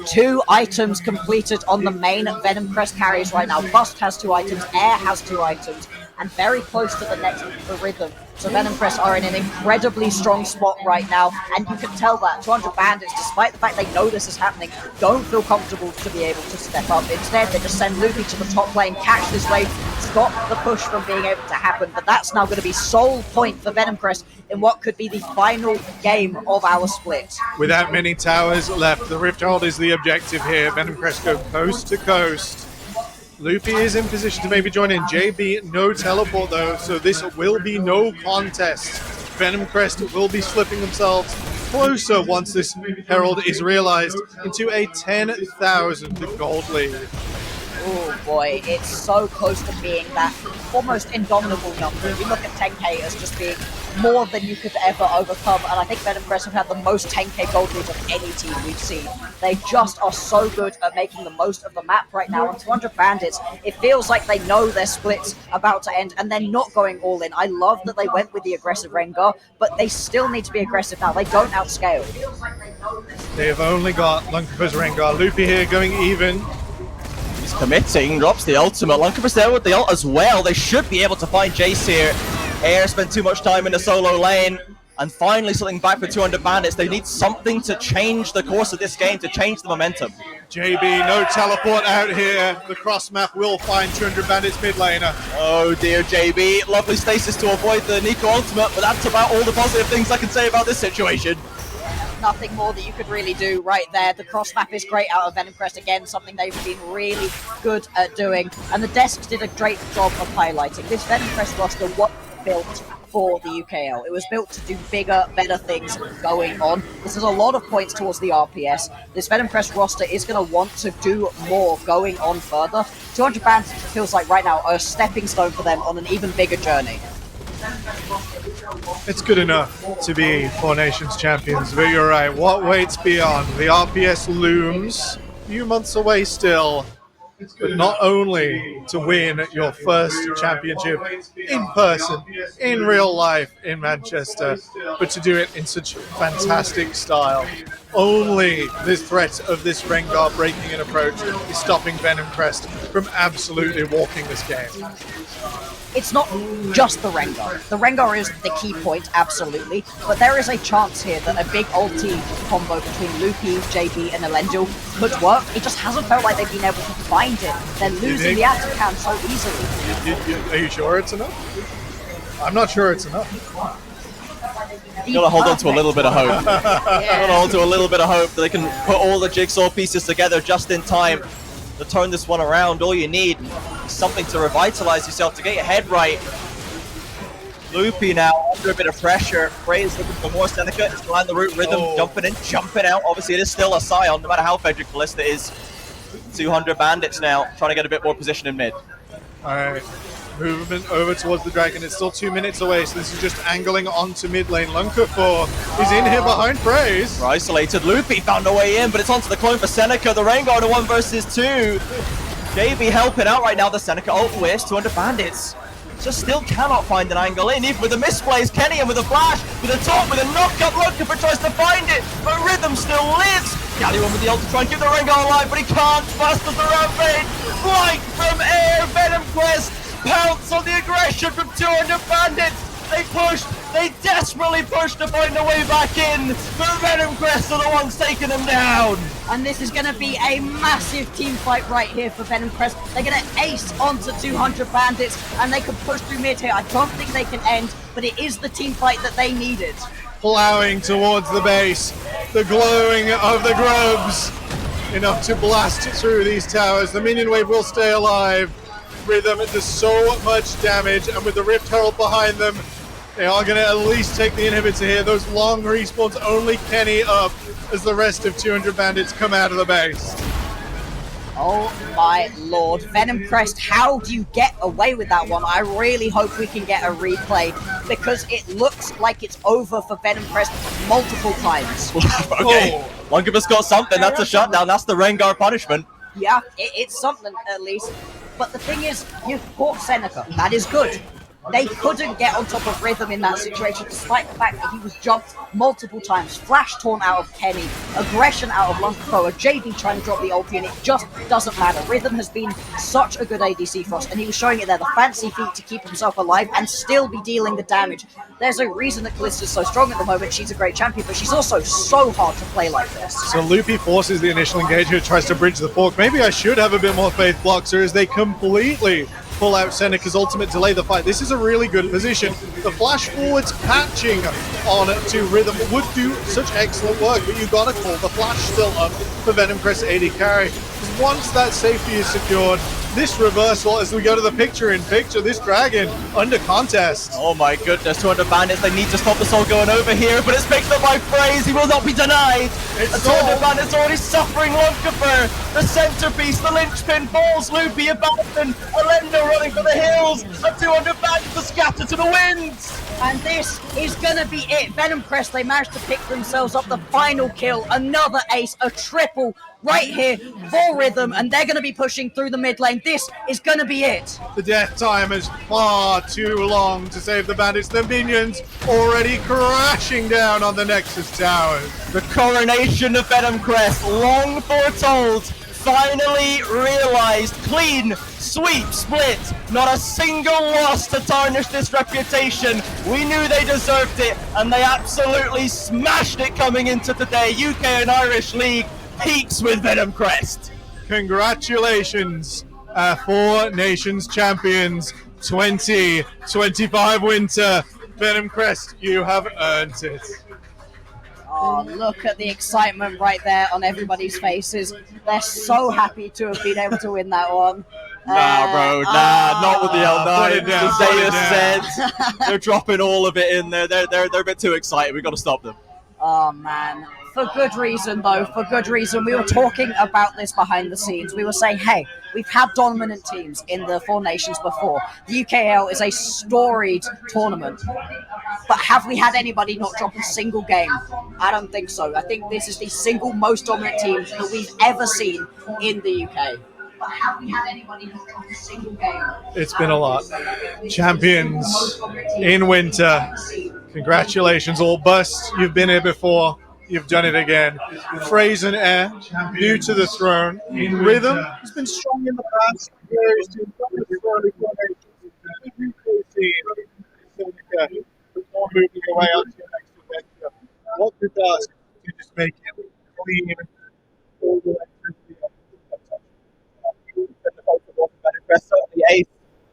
2 items completed on the main Venom Crest carries right now. Bust has 2 items, Air has 2 items, and very close to the next for Rhythm. So Venom Crest are in an incredibly strong spot right now, and you can tell that 200 Bandits, despite the fact they know this is happening, don't feel comfortable to be able to step up. Instead, they just send Loopy to the top lane, catch this wave, stop the push from being able to happen. But that's now going to be sole point for Venom Crest in what could be the final game of our split. Without many towers left, the Rift Herald is the objective here. Venom Crest go coast to coast. Loopy is in position to maybe join in. JB, no teleport though, so this will be no contest. Venom Crest will be slipping themselves closer once this Herald is realized into a 10,000 gold lead. Oh boy, it's so close to being that almost indomitable number. You look at 10k as just being more than you could ever overcome, and I think Venom Crest have had the most 10k gold leads of any team we've seen. They just are so good at making the most of the map right now, and 200 Bandits, it feels like they know their split's about to end, and they're not going all in. I love that they went with the aggressive Rengar, but they still need to be aggressive now. They don't outscale. They have only got Lunkapa's Rengar. Loopy here going even. He's committing, drops the ultimate. Lunkapa's there with the ult as well. They should be able to find Jace here. Air spent too much time in the solo lane. And finally something back for 200 Bandits. They need something to change the course of this game, to change the momentum. JB, no teleport out here. The cross map will find 200 Bandits mid laner. Oh dear, JB. Lovely stasis to avoid the Nico ultimate, but that's about all the positive things I can say about this situation. Nothing more that you could really do right there. The cross map is great out of Venom Crest again, something they've been really good at doing. And the desks did a great job of highlighting. This Venom Crest roster was built for the UKL. It was built to do bigger, better things going on. This is a lot of points towards the RPS. This Venom Crest roster is going to want to do more going on further. 200 Bandits feels like right now are a stepping stone for them on an even bigger journey. It's good enough to be Four Nations champions, but you're right. What waits beyond? The RPS looms, a few months away still, but not only to win your first championship in person, in real life in Manchester, but to do it in such fantastic style. Only the threat of this Rengar breaking an approach is stopping Venom Crest from absolutely walking this game. It's not just the Rengar. The Rengar is the key point, absolutely, but there is a chance here that a big ulti combo between Loopy, JB, and Elendil could work. It just hasn't felt like they've been able to find it. They're losing the Atakan so easily. Are you sure it's enough? I'm not sure it's enough. You gotta hold on to a little bit of hope. You gotta hold to a little bit of hope that they can put all the jigsaw pieces together just in time to turn this one around. All you need is something to revitalize yourself, to get your head right. Loopy now under a bit of pressure. Frey is looking for more. Seneca is behind the root. Rhythm jumping in, jumping out. Obviously, it is still a Scion, no matter how Frederick Ballista is. 200 Bandits now, trying to get a bit more position in mid. Alright, movement over towards the Dragon. It's still 2 minutes away, so this is just angling onto mid lane. Lunkafor is in here behind Praise. Isolated. Loopy found a way in, but it's onto the clone for Seneca. The Rengar to 1 versus 2. JB helping out right now. The Seneca ult whiffs. 200 Bandits just still cannot find an angle in, even with the misplays. Kenny and with a flash, with a top, with a knock-up. Lunkafor tries to find it, but Rhythm still lives. Gallywin with the ult to try and keep the Rengar alive, but he can't. Fast as the rampage. Flight from air. Venom Quest pounce on the aggression from 200 Bandits. They pushed, they desperately pushed to find a way back in, but Venom Crest are the ones taking them down. And this is going to be a massive team fight right here for Venom Crest. They're going to ace onto 200 Bandits, and they can push through mid here. I don't think they can end, but it is the team fight that they needed. Plowing towards the base, the glowing of the grubs, enough to blast through these towers. The minion wave will stay alive. Rhythm does so much damage, and with the Rift Herald behind them, they are going to at least take the inhibitor here. Those long respawns only Kenny up as the rest of 200 Bandits come out of the base. Oh my lord. Venom Crest, how do you get away with that one? I really hope we can get a replay, because it looks like it's over for Venom Crest multiple times. Okay, Lunkafor's got something. That's a shutdown. That's the Rengar punishment. Yeah, it's something at least. But the thing is, you've caught Seneca. That is good. They couldn't get on top of Rhythm in that situation, despite the fact that he was jumped multiple times, flash torn out of Kenny, aggression out of Lunkakoa, JD trying to drop the ulti, and it just doesn't matter. Rhythm has been such a good ADC for us, and he was showing it there, the fancy feat to keep himself alive and still be dealing the damage. There's a reason that Callista's so strong at the moment. She's a great champion, but she's also so hard to play like this. So Loopy forces the initial engagement, tries to bridge the fork. Maybe I should have a bit more faith, Bloxer, as they completely pull out Seneca's ultimate, delay the fight. This is a really good position. The flash forwards patching on to Rhythm would do such excellent work, but you gotta call the flash still up for Venom Crest AD carry. Once that safety is secured, this reversal as we go to the picture-in-picture, this dragon under contest. Oh my goodness, 200 bandits, they need to stop the soul going over here, but it's picked up by Phrase, he will not be denied. It's 200 bandits already suffering Lonkafer, the centerpiece, the linchpin falls, Loopy abandoned, Alendo running for the hills, and 200 bandits are scattered to the winds. And this is gonna be it. Venom Crest, they managed to pick themselves up the final kill, another ace, a triple right here for Rhythm, and they're gonna be pushing through the mid lane. This is gonna be it. The death time is far too long to save the bandits. The minions already crashing down on the Nexus tower. The coronation of Venom Crest, long foretold, finally realized. Clean sweep split, not a single loss to tarnish this reputation. We knew they deserved it, and they absolutely smashed it coming into today. UK and Irish League peaks with Venom Crest. Congratulations, Four Nations champions 2025 winter. Venom Crest, you have earned it. Oh, look at the excitement right there on everybody's faces. They're so happy to have been able to win that one. Nah, bro, not with the L9. down, The put it Zayas down. said they're dropping all of it in there. They're a bit too excited. We've got to stop them. Oh, man. For good reason, though. For good reason. We were talking about this behind the scenes. We were saying, hey, we've had dominant teams in the Four Nations before. The UKL is a storied tournament. But have we had anybody not drop a single game? I don't think so. I think this is the single most dominant team that we've ever seen in the UK. But have we had anybody not drop a single game? It's been a lot. Champions in winter. Congratulations, all bust. You've been here before. You've done it again. Phrase and Air, new to the throne. Rhythm has been strong in the past. Before moving away on to your next adventure. What we does to just make it clean all the way through The ace,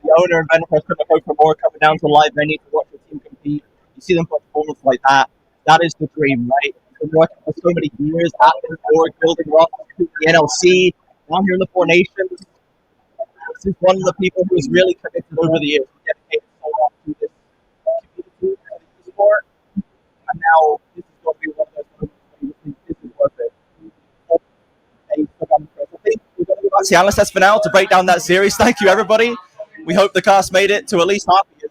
the owner, and Venom Crest couldn't hope for more coming down to a live venue to watch the team compete. You see them put performance like that. That is the dream, right? Been working for so many years at the board, building up the NLC, down here in the Four Nations. This is one of the people who has really committed over the years, dedicated so much to this community and this sport. And now this is going to be one of those moments where you think this is worth it. I think we're going to go back to the analyst test for now to break down that series. Thank you, everybody. We hope the cast made it to at least half of it.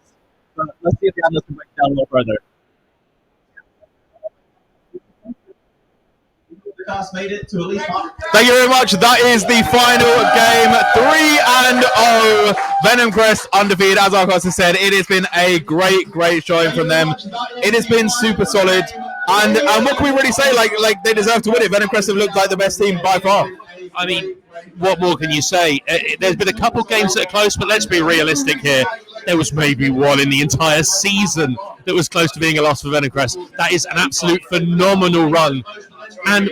But let's see if the analyst can break it down a little further. Made it to at least Thank you very much. That is the final game. 3-0. Venom Crest undefeated. As Arcos has said, it has been a great showing from them. It has been super solid. And what can we really say? Like they deserve to win it. Venom Crest have looked like the best team by far. I mean, what more can you say? There's been a couple games that are close, but let's be realistic here. There was maybe one in the entire season that was close to being a loss for Venom Crest. That is an absolute phenomenal run. And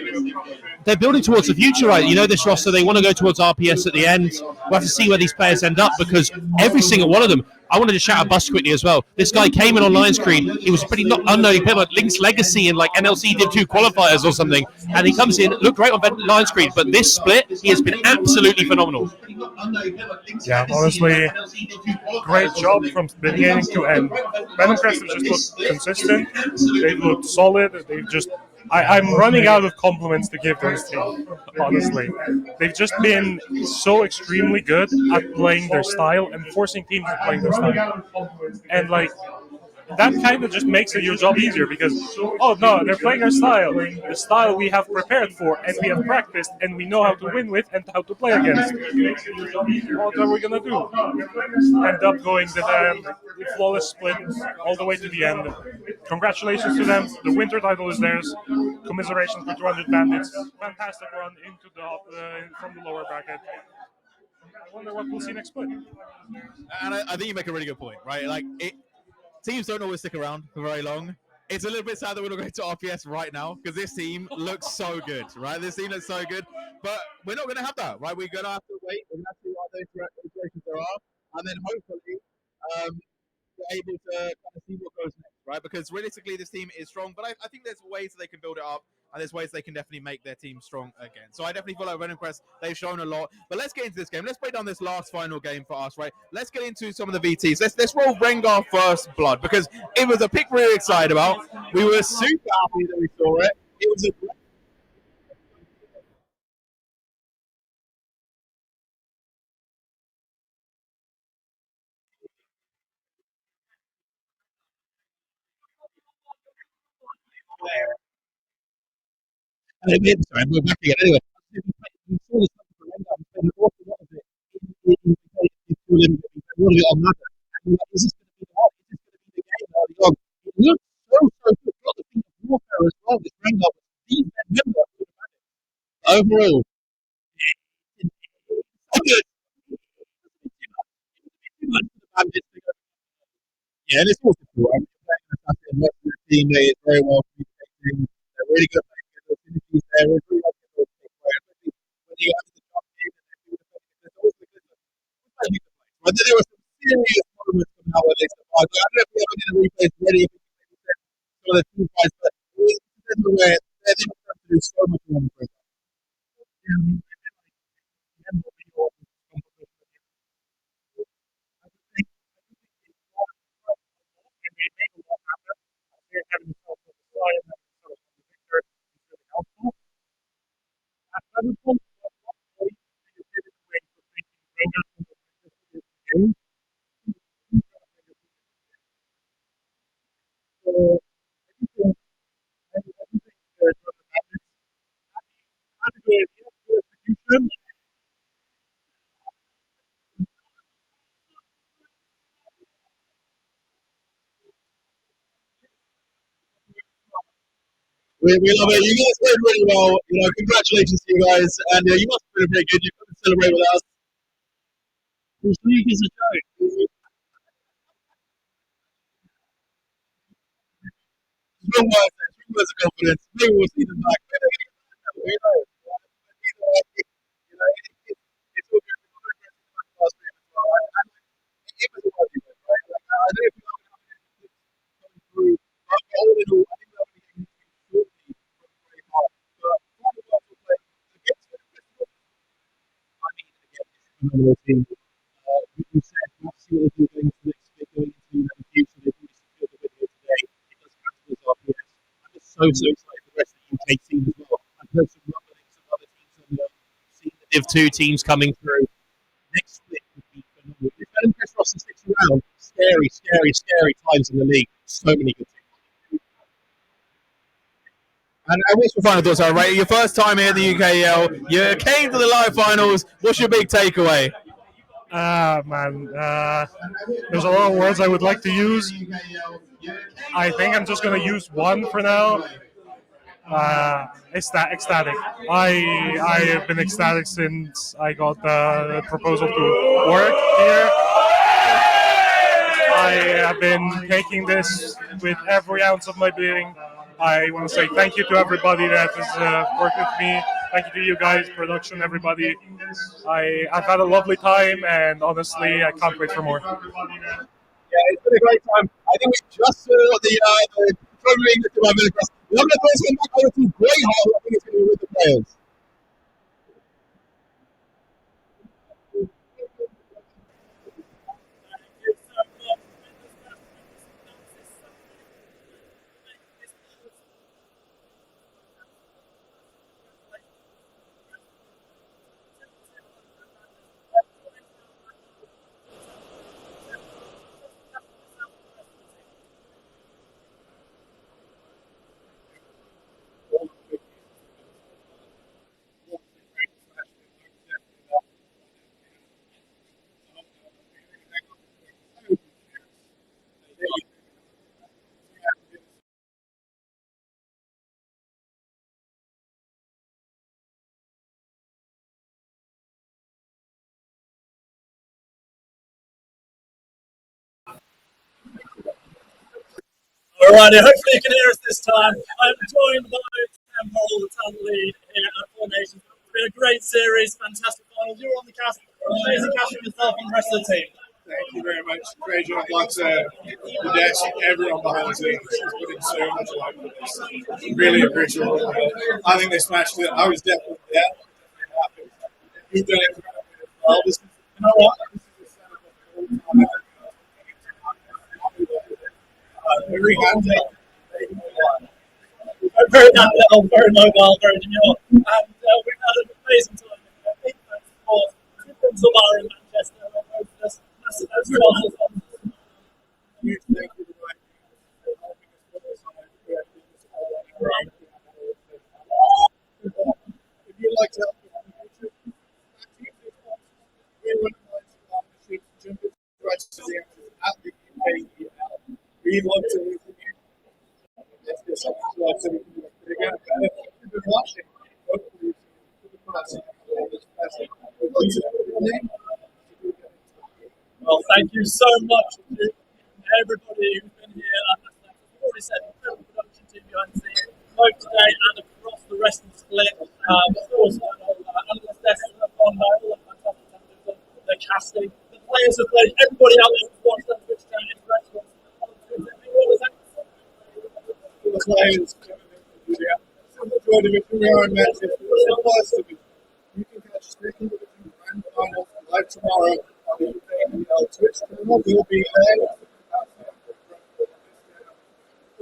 they're building towards the future, right? You know, this roster, they want to go towards RPS at the end. We'll have to see where these players end up, because every single one of them, I wanted to shout out Bust quickly as well. This guy came in on line screen. He was pretty not unknown. He played like Link's Legacy and like NLC Div 2 qualifiers or something. And he comes in, looked great on line screen. But this split, he has been absolutely phenomenal. Yeah, honestly, great job from beginning to end. Venom Crest have just looked consistent. They've looked solid. They've just... I'm running out of compliments to give this team, honestly. They've just been so extremely good at playing their style and forcing teams to play their style. And, like, that kind of just makes your job easier because, oh no, they're playing our style, the style we have prepared for and we have practiced and we know how to win with and how to play against. What are we gonna do? End up going the flawless split all the way to the end. Congratulations to them. The winter title is theirs. Commiserations for 200 Bandits. Fantastic run into the from the lower bracket. I wonder what we'll see next split. And I think you make a really good point, right? Like, teams don't always stick around for very long. It's a little bit sad that we're not going to RPS right now because this team looks so good, right? This team looks so good, but we're not going to have that, right? We're going to have to wait. We're going to have to see what those iterations there are, and then hopefully we're able to kind of see what goes next, right? Because realistically, this team is strong, but I think there's ways they can build it up, and there's ways they can definitely make their team strong again. So I definitely feel like VenonQuest, they've shown a lot. But let's get into this game. Let's break down this last final game for us, right? Let's get into some of the VTs. Let's roll Rengar First Blood, because it was a pick we were excited about. We were super happy that we saw it. It was a sorry, we're back again. Anyway, we saw this for Rengar. We spent an awful lot of it a little bit on that. And like, is this going to be the one? Is this going to be the game early on? It looks so good. Got the thing of warfare as well. This Rengar was the member overall. So good. Too much for the Bandits to go. Yeah, and it's also cool. I'm playing an assassin. Most of the team there is very well communicating. They're really good at playing together. Synergies there. It's really like a little team player. Especially when you have the top team and they're doing the there's always the good ones. But then there were some serious moments from how they survived. I don't know if we ever did a replay already. If we said some of the team fights, but it depends on where they're able to do so much more than Chris. We love it. You guys played really well. You know, congratulations to you guys. And you must have been pretty good. You couldn't celebrate with us. This week is a joke. Strong words of confidence. Maybe we'll see them back. Maybe they're going to get back. Who knows? Either way, you know, it's all good. We're going to go last game as well. And it was a worthy win, right? Like, I don't know if you're coming through. But all in all, I think that we can shortly from very hard. But all the guys will play against it. I mean, again, it's a phenomenal team. You said you see what they're doing for the next bit going into the future. They've really secured the win here today. It does count towards RPS. I'm just so excited for the rest of the UK team as well. I've heard some rumblings of other teams on the seen the Div 2 teams coming through. Next split would be phenomenal. If Adam Chris Ross sticks around, scary times in the league. So many good teams. And what's your final thoughts, right? Your first time here at the UKL, you came to the live finals. What's your big takeaway? Man, there's a lot of words I would like to use. I think I'm just going to use one for now. Ecstatic. I have been ecstatic since I got the proposal to work here. I have been taking this with every ounce of my being. I want to say thank you to everybody that has worked with me. Thank you to you guys, production, everybody. I've had a lovely time, and honestly, I can't wait for more. Yeah, it's been a great time. I think we just saw the programming to my minute. We're going to first one back over to Grey Hall. I think it's going to be with the players. Alrighty, hopefully you can hear us this time. I'm joined by Temple, the talent lead here at Four Nations. It's been a great series, fantastic finals. You're on the cast, amazing cast from yourself and the rest of the team. Thank you very much. Great job. Lots of the desk, everyone behind the scenes has put in so much work for this. Really appreciate it. I think this match, I was definitely there. You've done it well. You know what? Very handy. Very handheld, very mobile, very demure. And we've had an amazing time. Thank you for Samara in Manchester. Massive Huge thank you to if you'd like to help we wouldn't mind some partnerships, jump into the at the UK. We'd love to hear from you. Let's get something to watch so we can do it bigger. If you've been watching, hopefully the classic. Well, thank you so much to everybody who's been here. I've already said, incredible production team behind the scenes, both today and across the rest of the split. Also, analyst desk have gone by all the fantastic talent, the casting, the players have played, everybody out there who's watched that Twitch channel is grateful. The players, Silver Joy Division, we are in Manchester. You can catch us making the grand final live tomorrow on the UK Twitch channel. We'll be there.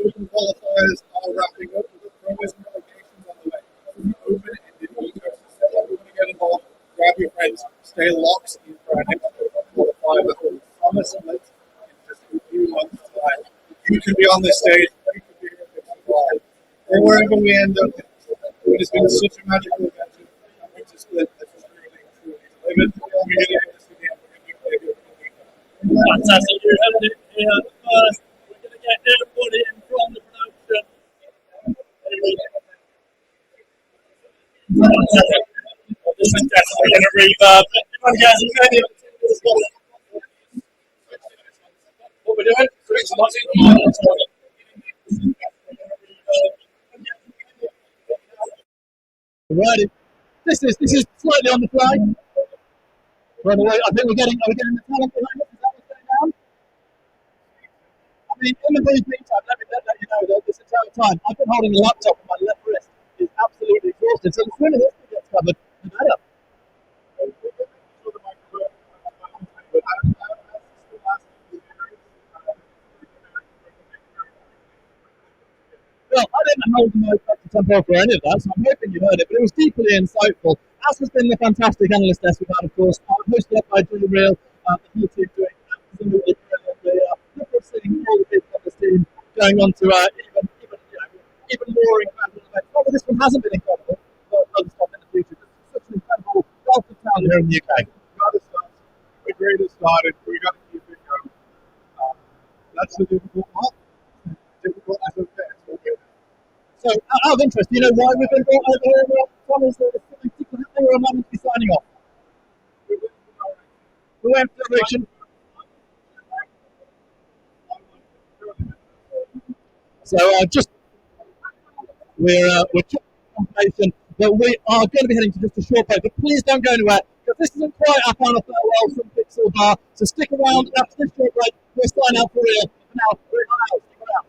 Open qualifiers are wrapping up with the promos and relegations on the way. Open-ended ecosystem. Everyone get involved. Grab your friends. Stay locked in for our next qualifier that will promise split in just a few months' time. You can be on this stage. You can be here live. Or wherever we end up. It has been such a magical adventure. I'm going to split. This is really, truly delivered. Fantastic. You heard it here first. We're going to get everybody in from the production. This is definitely going to reverb. Everyone gets ready. What we're doing? Righty. This is slightly on the fly. By the way, I think are we getting the talent behind us? Is that what's going on? I mean, in the brief meantime, let you know that this entire time I've been holding a laptop and my left wrist is absolutely exhausted. So the sooner this thing gets covered, the better. Well, I didn't hold the mic up to tempo for any of that, so I'm hoping you heard it, but it was deeply insightful. As has been the fantastic analyst desk we've had, of course, hosted up by Julie Real, the whole team doing absolutely brilliant. Look at seeing all the people on this team going on to even more incredible events. Not that this one hasn't been incredible, but other stuff in the future. It's such an incredible wealth of talent here in the UK. The greatest started. We got to keep it going. That's the difficult part. Difficult as a fair. So, out of interest, do you know why we've been brought over here? Tom, is there something particular happening, or am I meant to be signing off? We went to direction. So, we're checking information, but we are going to be heading to just a short break. But please don't go anywhere, because this isn't quite our final farewell from Pixel Bar. So stick around after this short break. We'll sign out for real. For now, we're out. Stick around.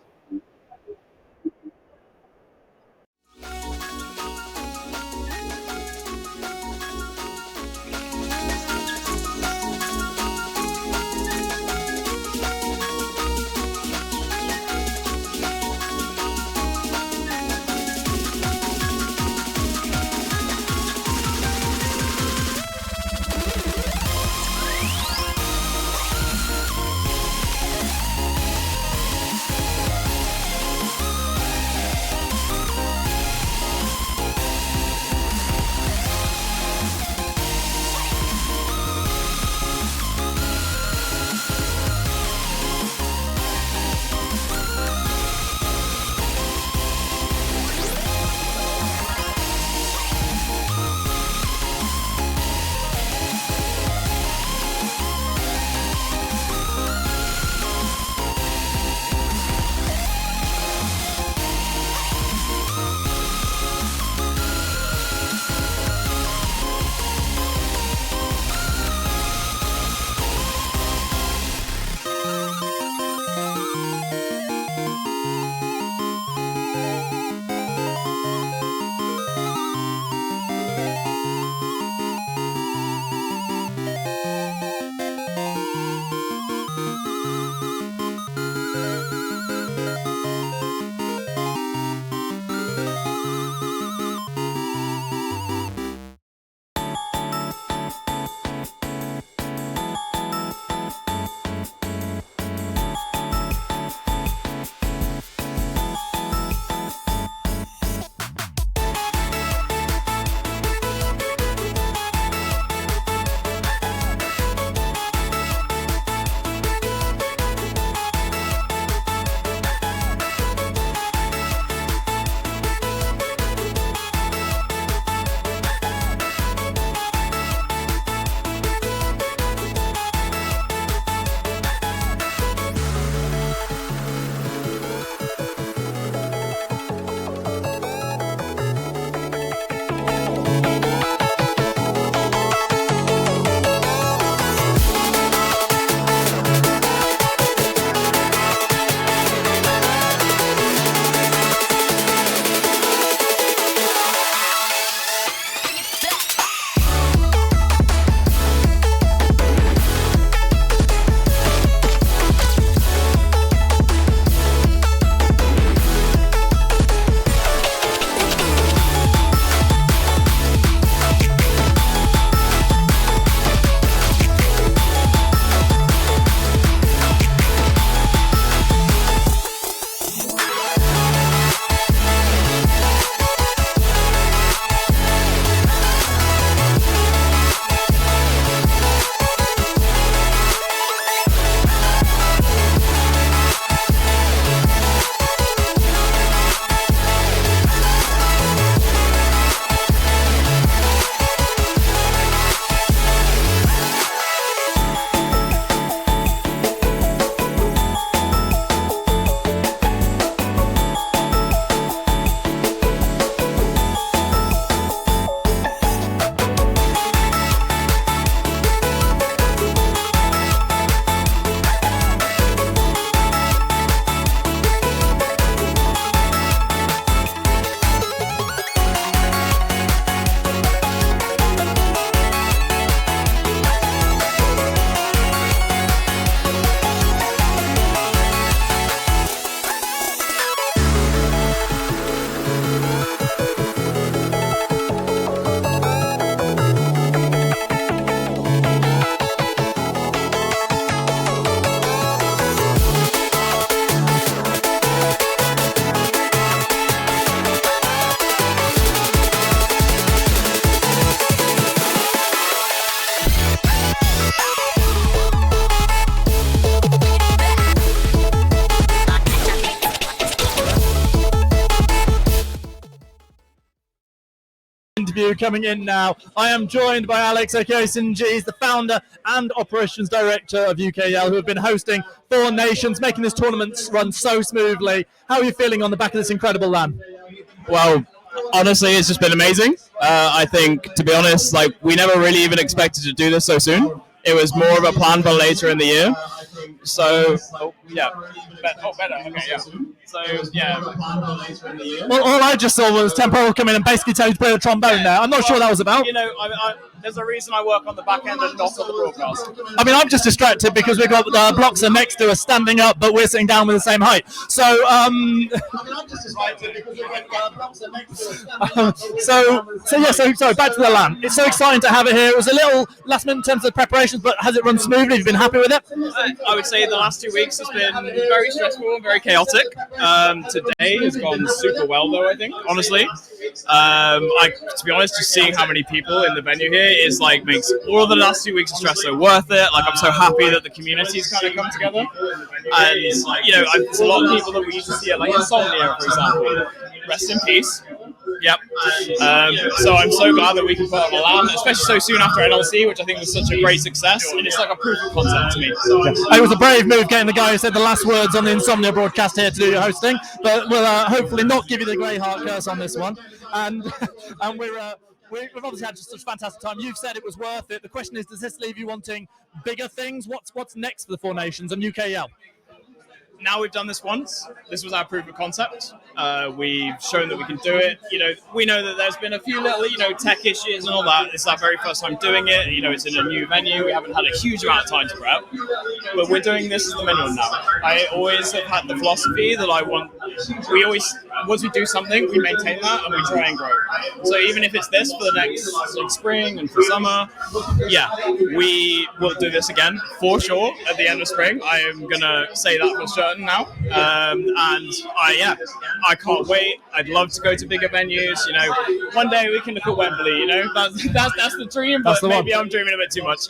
interview coming in now. I am joined by Alex Okyosinji. He's the founder and operations director of UKL, who have been hosting 4 nations, making this tournament run so smoothly. How are you feeling on the back of this incredible run? Well, honestly, it's just been amazing. I think, to be honest, like we never really even expected to do this so soon. It was more of a plan for later in the year. So, yeah. Better. Okay, yeah. So, yeah. Well, all I just saw was Temporal come in and basically tell you to play the trombone there. I'm not sure what that was about. You know, there's a reason I work on the back end and not on the broadcast. I mean, I'm just distracted because we've got blocks are next to us standing up, but we're sitting down with the same height. So, so back to the LAN. It's so exciting to have it here. It was a little last minute in terms of preparations, but has it run smoothly? Have you been happy with it? I would say the last 2 weeks has been very stressful and very chaotic. Today has gone super well, though, I think, honestly. To be honest, just seeing how many people in the venue here is like makes all of the last 2 weeks of stress so worth it. Like, I'm so happy that the community's kind of come together. And, you know, there's a lot of people that we used to see at, like, Insomnia, for example. Rest in peace. Yep. So I'm so glad that we can put on a LAN, especially so soon after NLC, which I think was such a great success, and it's like a proof of concept to me. It was a brave move getting the guy who said the last words on the Insomnia broadcast here to do your hosting, but we'll hopefully not give you the grey heart curse on this one. And we've obviously had just such a fantastic time. You've said it was worth it. The question is, does this leave you wanting bigger things? What's next for the 4 nations and UKL? Now we've done this once. This was our proof of concept. We've shown that we can do it. You know, we know that there's been a few little, tech issues and all that. This is our very first time doing it. You know, it's in a new venue. We haven't had a huge amount of time to prep, but we're doing this as the minimum now. I always have had the philosophy that once we do something, we maintain that and we try and grow. So even if it's this for the next spring and for summer, yeah, we will do this again for sure at the end of spring. I am gonna say that for certain now, and I can't wait. I'd love to go to bigger venues. You know, one day we can look at Wembley. You know, that's the dream. But maybe I'm dreaming a bit too much.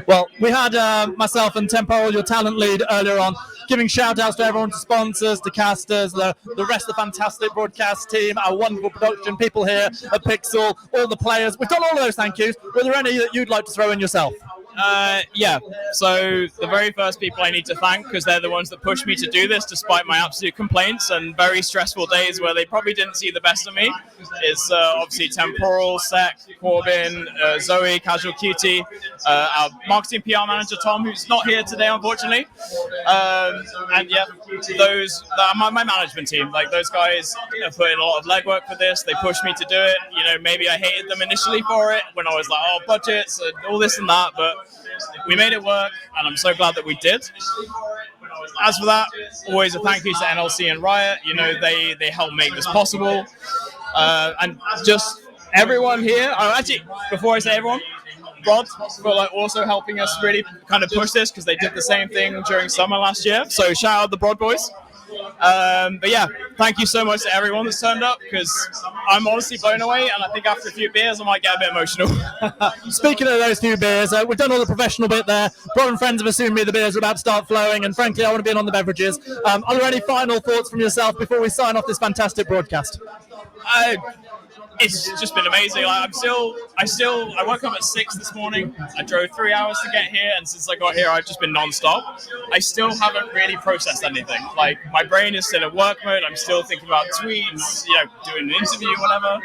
Well, we had myself and Temporal, your talent lead, earlier on, giving shout-outs to everyone, to sponsors, to casters, the rest of the fantastic broadcast team, our wonderful production people here at Pixel, all the players. We've done all of those thank yous. Were there any that you'd like to throw in yourself? Yeah, so the very first people I need to thank, because they're the ones that pushed me to do this despite my absolute complaints and very stressful days where they probably didn't see the best of me, is obviously Temporal, Sec, Corbin, Zoe, Casual Cutie, our marketing PR manager Tom, who's not here today unfortunately, and yeah, my management team. Like, those guys have put in a lot of legwork for this. They pushed me to do it. You know, maybe I hated them initially for it when I was like, oh, budgets and all this and that, but we made it work, and I'm so glad that we did. As for that, always a thank you to NLC and Riot. You know, they helped make this possible, and just everyone here. Actually, before I say everyone, Rod for also helping us really kind of push this, because they did the same thing during summer last year. So shout out the Broad Boys. But yeah, thank you so much to everyone that's turned up, because I'm honestly blown away, and I think after a few beers I might get a bit emotional. Speaking of those few beers, we've done all the professional bit there. Brod and friends have assumed me the beers are about to start flowing, and frankly I want to be in on the beverages. Are there any final thoughts from yourself before we sign off this fantastic broadcast? It's just been amazing. I woke up at 6 this morning. I drove 3 hours to get here, and since I got here, I've just been non-stop. I still haven't really processed anything. Like, my brain is still in work mode. I'm still thinking about tweets, doing an interview, whatever.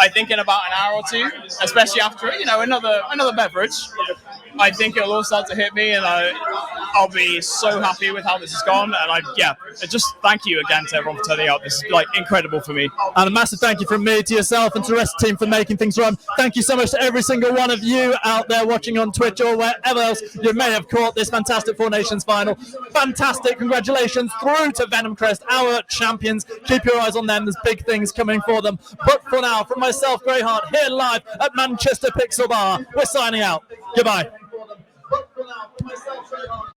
I think in about an hour or two, especially after, another beverage, I think it'll all start to hit me, and I'll be so happy with how this has gone. And just thank you again to everyone for turning up. This is incredible for me. And a massive thank you from me to yourself and to the rest of the team for making things run. Thank you so much to every single one of you out there watching on Twitch or wherever else you may have caught this fantastic 4 Nations final. Fantastic. Congratulations through to Venom Crest, our champions. Keep your eyes on them. There's big things coming for them. But for now, from myself, Greyheart, here live at Manchester Pixel Bar, we're signing out. Goodbye. But for now, myself, Greyheart.